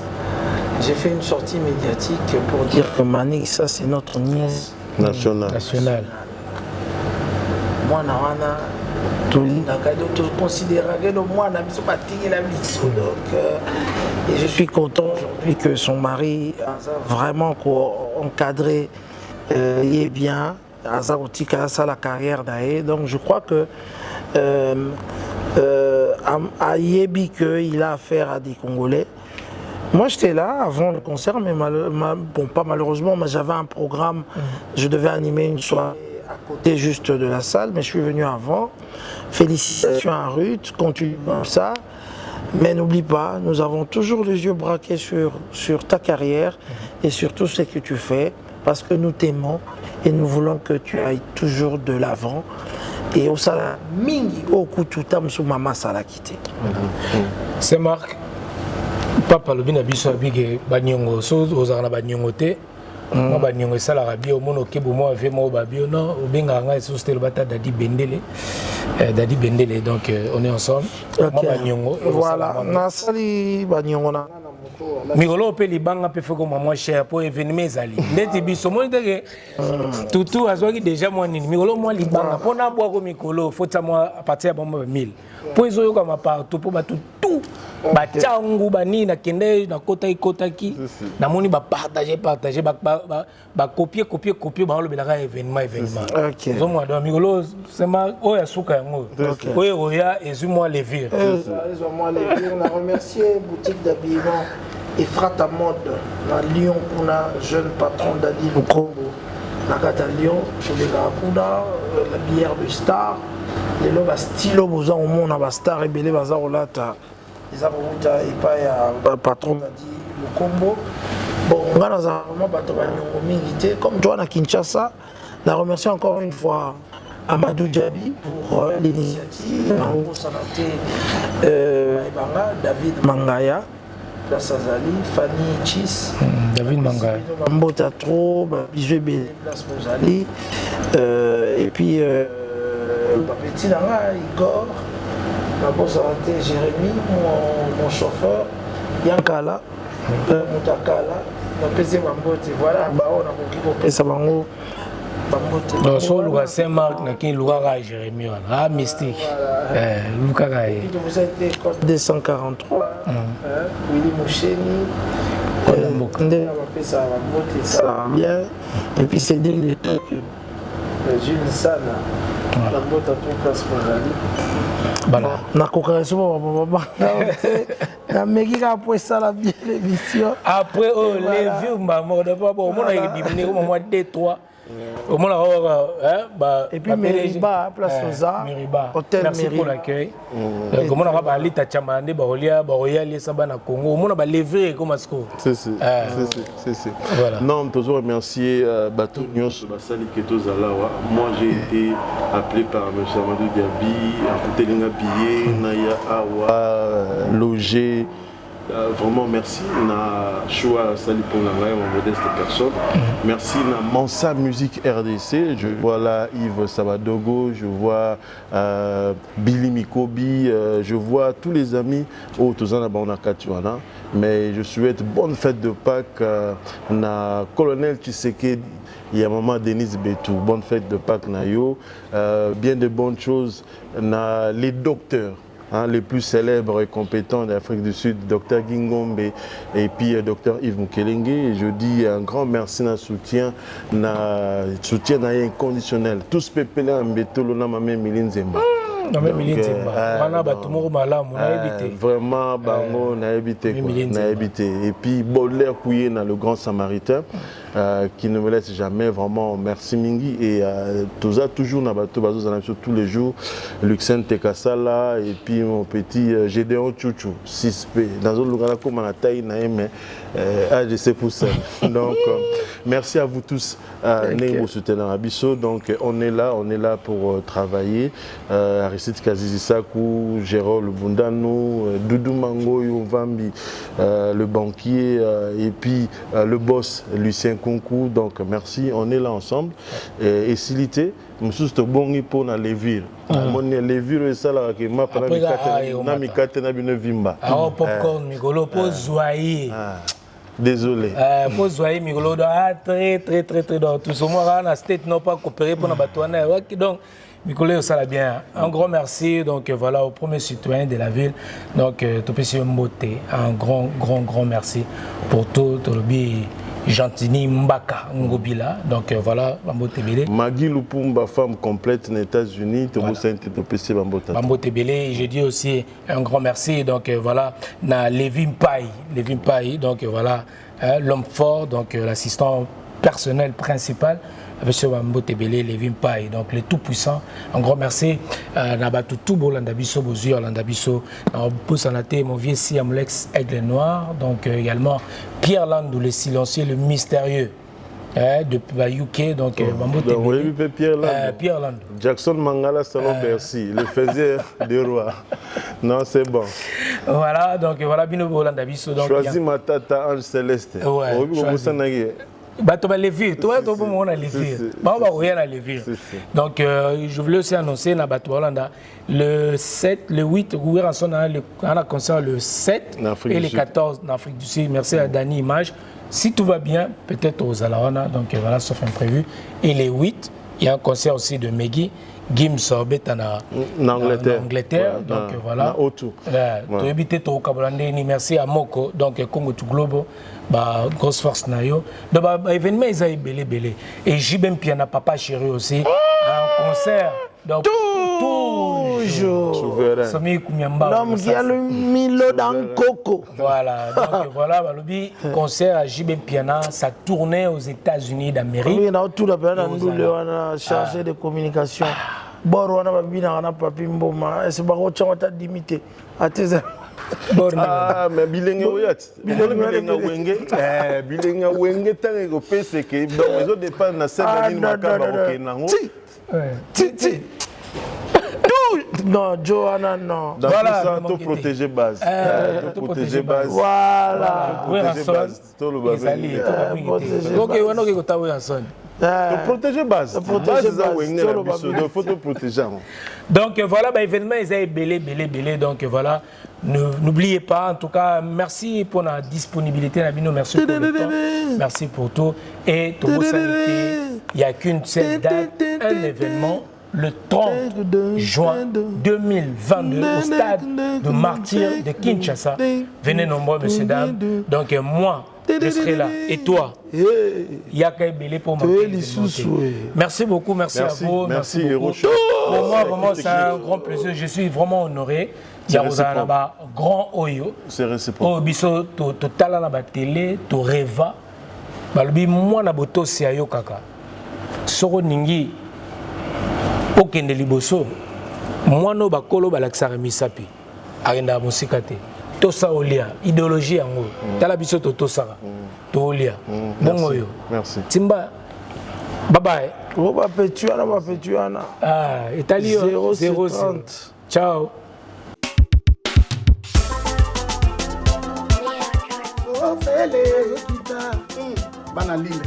j'ai fait une sortie médiatique pour dire que Manix, ça c'est notre nièce nationale. Moi, tout considérer que moi, et je suis content aujourd'hui que son mari a vraiment encadré est bien. La carrière d'Aé. Donc je crois que à Yebi qu'il a affaire à des Congolais. Moi j'étais là avant le concert, mais bon, pas malheureusement, mais j'avais un programme, je devais animer une soirée à côté juste de la salle, mais je suis venu avant. Félicitations à Ruth, continue comme ça. Mais n'oublie pas, nous avons toujours les yeux braqués sur ta carrière et sur tout ce que tu fais, parce que nous t'aimons. Et nous voulons que tu ailles toujours de l'avant. Et au sala mingi au kututam sous maman sala quitté. C'est Marc. Papa le bin abiso abige banyongo so ozana banyongo te. Moi banyongo sala rabi au mono ke bomo ave mo babio non au benga nga so c'était le bata Dadi Bendele. Dadi Bendele donc on est ensemble. Moi banyongo. Voilà, na sali banyongo na Migolo pe libanga pe foko maman cher pour événement ezali. Ndeti biso mo ndeke tutu azwaki déjà moi nini. Migolo moi libanga pona boa ko mikolo fota moi à partir de 1000. Po ezo yoka ma partout po ba tout bachangu bani na kende na kota ki na moni ba partager ba copier ba lo belaka événement. OK. Zo moi do migolo c'est ma oya suka yango. Oya ezu moi les vire. Ezu moi les vire. On a remercié boutique d'habillement et Frata Mode na Lyon pour un jeune patron Dadi Lukombo. Na kata Lyon chez les Garakuna, la bière de Star. Les lobes stylo boza au monde na ba Star et belé baza olata. Les avocats et pas ya patron Dadi Lukombo. Bon, on a vraiment pas de mingi comme toi à Kinshasa. On remercie encore une fois Amadou Djabi pour l'initiative. On a David Mangaya. Place Azali, Fanny Chis, David Mangaya, Mbota Tro, Bijou Bélé, Place Mozali, et puis Petit Langa, Igor, ma bonne santé, Jérémy, mon chauffeur, Yankala, Montakala, ma PC Mambote, voilà, on a compris ça Bango. Donc, sur le Saint-Marc, il y a Jérémy, mystique. Vous avez été code 243, Willy Moucheni, ça va bien. Et puis c'est des trucs, Jules Sana, la boîte à tout place pour aller. Na coopération, na meki ka après ça la bien l'émission. Après, les vieux, maman, d'abord, on a diminué au moment de 3. Au moins, et puis Mériba, place aux arts, hôtel merci Mériba. pour l'accueil. Comment on va aller à Chamandé, Barolia, Sabana Congo, on va lever comme à ce coup. C'est. Non, toujours remercier Batou Nyos, Basali Ketozalawa. Moi, j'ai été appelé par M. Amadou Diaby, à Foutelinga Billet, Naya Awa, logé. vraiment merci na choix sali pour la mon modeste personne. Merci na Mansa Musique RDC. Je vois là Yves Sabadogo, je vois Billy Mikobi, je vois tous les amis au Tozana Baonakatuana. Mais je souhaite bonne fête de Pâques na Colonel Tshisekedi. Il y a maman Denise Betou, bonne fête de Pâques Nayo, bien de bonnes choses, na les docteurs. Hein, les plus célèbres et compétents d'Afrique du Sud, Dr Gingombe et puis Dr Yves Mukelenge. Et je dis un grand merci na soutien inconditionnel. Tous pépélés en bétolo na mamé Miline Zemba. Vraiment, bango na habité. Et puis Baudelaire Kouye na le grand Samaritain qui ne me laisse jamais vraiment. Merci Mingi et toujours na bateau tous les jours. Luxen Tekasala et puis mon petit Gédéon Chouchou 6P dans un lieu comme la taille mais je sais pour ça. Donc merci à vous tous Némo soutenir Abisso. Donc on est là pour travailler. Aristide Kazizi Sakou, Gérald Bundano, Doudou Mango Yovambi, le banquier et puis le boss Lucien Kunku. Donc merci, on est là ensemble. Et Silité, je suis bon pour les villes. Les villes, c'est ça que ma vimba. Ah, popcorn, Migolo, pose joyeux. Désolé. Pose joyeux, Migolo, très. Tout ce monde a la state n'a pas coopéré pour la batouane. Donc, Nicolas, ça va bien. Un grand merci donc voilà au premier citoyen de la ville. Donc Topesi Mbote, un grand merci pour tout le bien. Gentini Mbaka Ngobila. Donc voilà, Bambote Bélé. Magui Lupumba, femme complète aux États-Unis. Topesi Bambote. Bambote Bélé. Je dis aussi un grand merci. Donc voilà, na Lévin Paye. Donc voilà, l'homme fort, donc l'assistant personnel principal. Monsieur Bambote Bélé, Lévin Paye, donc les tout-puissants. Un grand merci. Nabatu Toubo, Landabiso, Bozio, Landabiso, Boussanate, mon vieux Siamlex, Aigle Noir. Donc également Pierre Landou, le silencieux, le mystérieux. Depuis UK, donc Bambote Bélé. Pierre Landou. Jackson Mangala, Salon Bercy, le faisait de roi. Non, c'est bon. Voilà, donc voilà, Bino Landabiso. Choisis ma tata Ange Céleste. Ouais, les villes, toi, tu peux les villes. Donc, je voulais aussi annoncer le 7, le 8, on a concert le 7 et le 14 en Afrique du Sud. Merci à Dani Image. Si tout va bien, peut-être aux Alarana, donc voilà, sauf imprévu. Et le 8, il y a un concert aussi de Meggy. Gims Sorbet en Angleterre, donc voilà. Merci à Moko, donc Congo to Globo, grosse force nayo. Donc événement ils ont belé. Et Jibem Piana Papa Chéri aussi, un concert. Donc toujours. L'homme qui a le Milo dans Coco. Voilà, donc voilà, le concert à Jibem Piana, ça tournait aux États-Unis d'Amérique. Oui, on a tout la période, on a chargé de communication. Bon, on a papi mboma, c'est pas autre chose à limiter. Ah, mais bilingue bilingue wenge tango pese que donc les autres dépendent na scène makamba okenango. Non, Johanna, non. Dans voilà, tout ça, tout protéger base. Tout protéger base. Voilà. Protéger base. Tout le base. Ok, on a que tu as ensemble. Protéger base. Protéger base. Il faut te protéger. Donc voilà, l'événement est belé. Donc voilà, n'oubliez pas. En tout cas, merci pour la disponibilité. Merci pour le temps. Merci pour tout. Et tout il n'y a qu'une seule date, un événement. Le 30 juin 2022 au stade de Martyrs de Kinshasa. Venez nombreux, messieurs, dames. Donc moi, je serai là. Et toi, il y a qu'un belé pour moi. Merci beaucoup, merci à vous. Merci beaucoup. Pour moi, vraiment, c'est un grand plaisir. Je suis vraiment honoré. Il y a un grand Oyo. C'est réciproque. Biso, tu tala na télé, tu rêves. Moi, na boto si ayo kaka. Soro ningi. Okende liboso mwana bakolo balakisaka misapi akenda mosika te tosa olia idéologie yango tala biso tosaka to olia bongo yo merci timba bye bye bapetuana etali 030 ciao fele zokita bana lile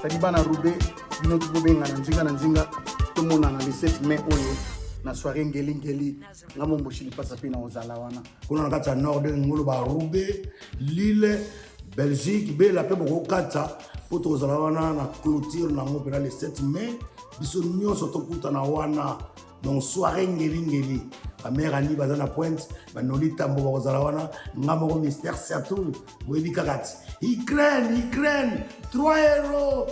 sadi bana rube bino tukobenga na nzinga tomona na le 7 mai oyo na soirée ngeli ngamo mboshili pasa pina ozala wana kuna na kati ya nord ngolo ba rube lile Belgique bela pe boko kata poto ozala wana na clôture na ngopela le 7 mai biso nyonso tokutana wana donc soirée ngeli amère ali bazana pointe banoli tambo bakozala wana ngamo ko mystère Saturn boyebi kakati Ukraine 3 euros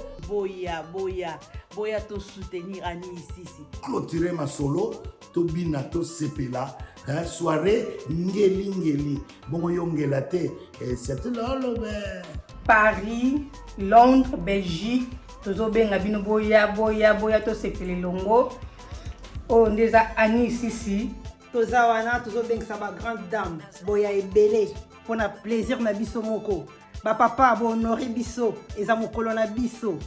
boya to soutenir ani ici clôturer ma solo to bina to sepela soirée ngeli bongo yongela te c'est lolo Paris, Londres, Belgique, tozo benga bino boya to sepele longo. Oh ndeza ani ici toza wana tozo benga sa ba grande dame boya ebele pour na plaisir na biso moko. Ba papa bo honorer biso eza mokolo na biso.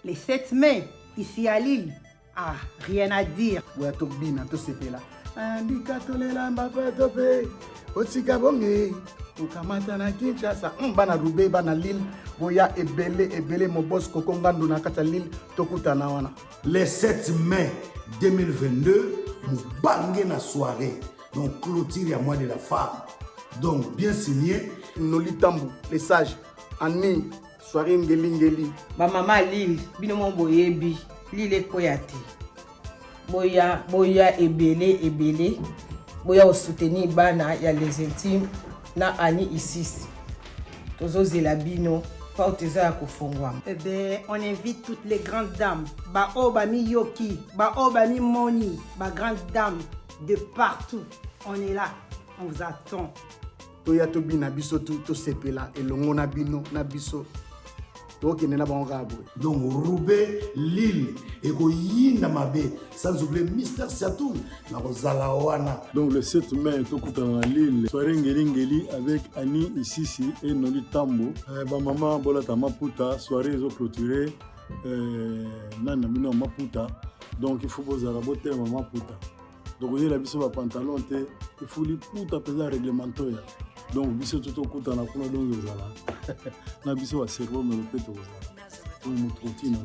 Les 7 mai ici à Lille. Ah, rien à dire. Boya to bina to sepela. Andika tolela mbapa tope. Otika bonge. Ukamata na Kinshasa. Bana Rube bana Lille. Boya ebele mo boss koko ngando na kata Lille tokutana wana. Le 7 mai 2022 mubange na soirée. Donc clôture ya mois de la femme. Donc bien signé Nolitambu les sages. Ani soirée ngeli. Ba mama Lille bino mo boyebi Lille koyate. Boya ebele boya soutenir bana ya les intimes na ani ici tozo zela bino pa oteza ya kofongwa. Eh ben on invite toutes les grandes dames ba mi yoki ba mi moni ba grandes dames de partout. On est là, on vous attend. Toya to bina biso to sepela elongo na bino na biso. Donc Roubaix, Lille, et Yinda Mabe, sans oublier Mystère Saturn, na Wana. Donc le 7 mai, tout à Lille, soirée ngeli avec Annie Isisi et Noli Tambo. Maman Bolata Maputa, soirée ils ont clôturé. Nana Mino Maputa. Donc il faut poser la beauté Maman Maputa. Donc vous avez la biso pantalon, il faut les puta pesar réglementaire. Donc biso tout au kuta na kuna donc zala na biso wa cerveau mais le peto zala on nous trottine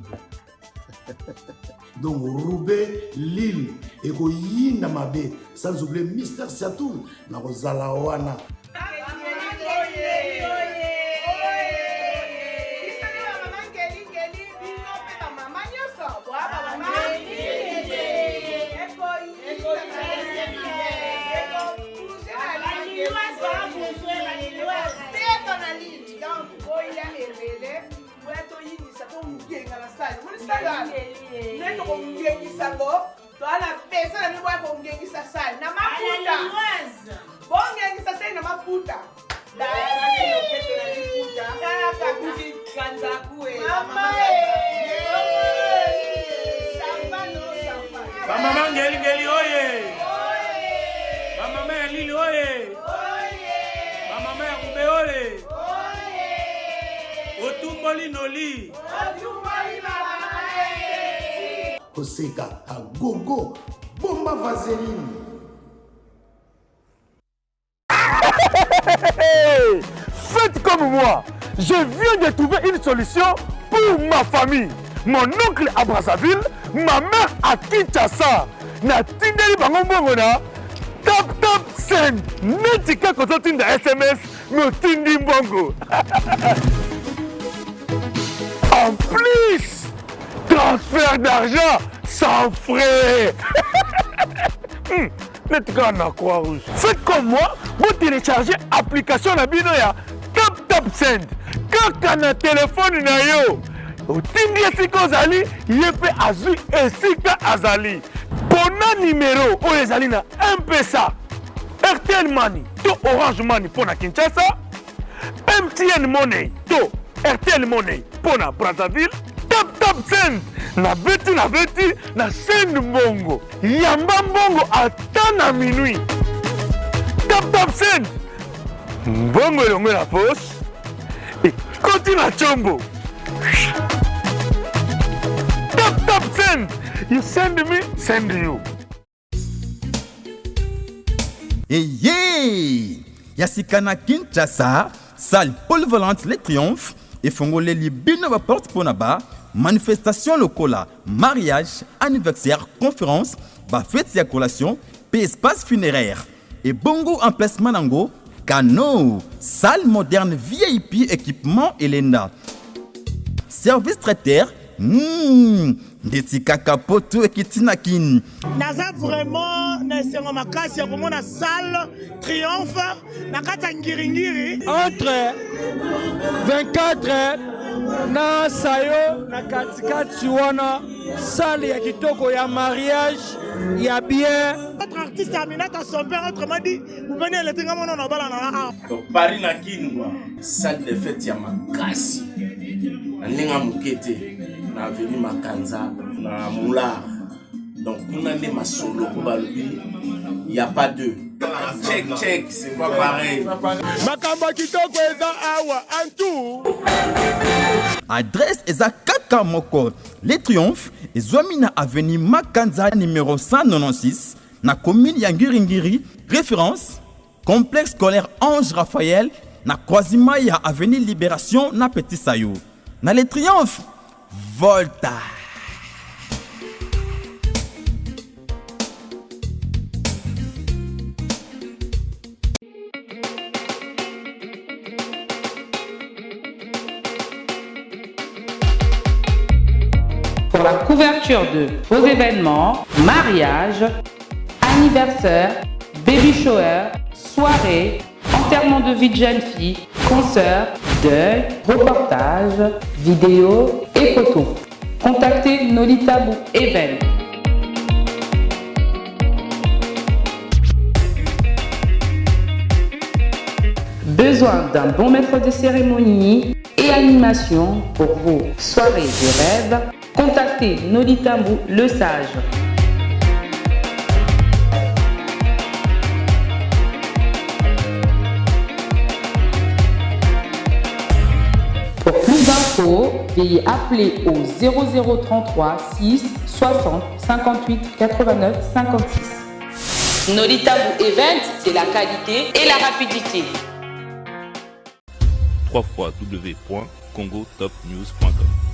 donc Roubaix, Lille et ko Yinda Mabe sans oublier Mystère Saturn na kozala wana. Mama ngeli oye. Mama Lili oye. Mama Roubaix oye. Otumboli noli. Oseka à gogo bomba vaseline. Faites comme moi. Je viens de trouver une solution pour ma famille. Mon oncle à Brazzaville, ma mère à Kinshasa. Na tindeli bango mbongo na tap send. Netika kozo tinda SMS no tindi mbongo. En plus, transfert d'argent sans frais. Netika na Croix-Rouge. Faites comme moi, vous téléchargez l'application na bino ya Tap Send. Kaka na téléphone na yo. Otindi esika ozali, yepe azui esika azali. Pona numéro oyo ezali na M-Pesa, RTL Money to Orange Money pona Kinshasa, MTN Money to RTL Money pona Brazzaville, Tap Send na beti na send mbongo. Yamba mbongo ata na minuit. Tap Send. Mbongo elongo na poche. Et koti na chombo. Tap Send. You send me, send you. Eye! Yasika na Kinshasa, salle polyvalente Les Triomphes et Fongolé Libino porte pour Naba, manifestation locale, mariage, anniversaire, conférence, fête et collation, espace funéraire. Et bongo emplacement nango, canot, salle moderne VIP, équipement Elena. Service traiteur, des kakapoto et kitinakin. Naza vraiment nasengo makasi ya komona salle triomphe na kata ngiringiri entre 24 na sayo na katikati wana salle ya kitoko ya mariage ya bien. Notre artiste Aminata son père autrement dit vous venez le tinga mono na bala na Paris na kinwa salle de fête ya makasi na ninga mukete na avenue Makanza na Moulard. Donc on a des masolo pour balobi, il y a pas deux. Check, c'est pas pareil. Makamba kitoko eza awa antu. Adresse eza kaka moko. Les Triomphes ezwamina avenue Makanza numéro 196 na commune ya Ngiringiri. Référence complexe scolaire Ange Raphaël na croisement ya avenue Libération na Petit Sayo. Na Les Triomphes Volta. Pour la couverture de vos événements, mariage, anniversaire, baby shower, soirée, enterrement de vie de jeune fille, concert, deuil, reportage, vidéo et photos. Contactez Nolita Bou Event. Besoin d'un bon maître de cérémonie et animation pour vos soirées de rêve? Contactez Nolita Bou Le Sage. Pour plus d'infos, veuillez appeler au 0033 6 60 58 89 56. Nolita Bou Event, c'est la qualité et la rapidité. www.congotopnews.com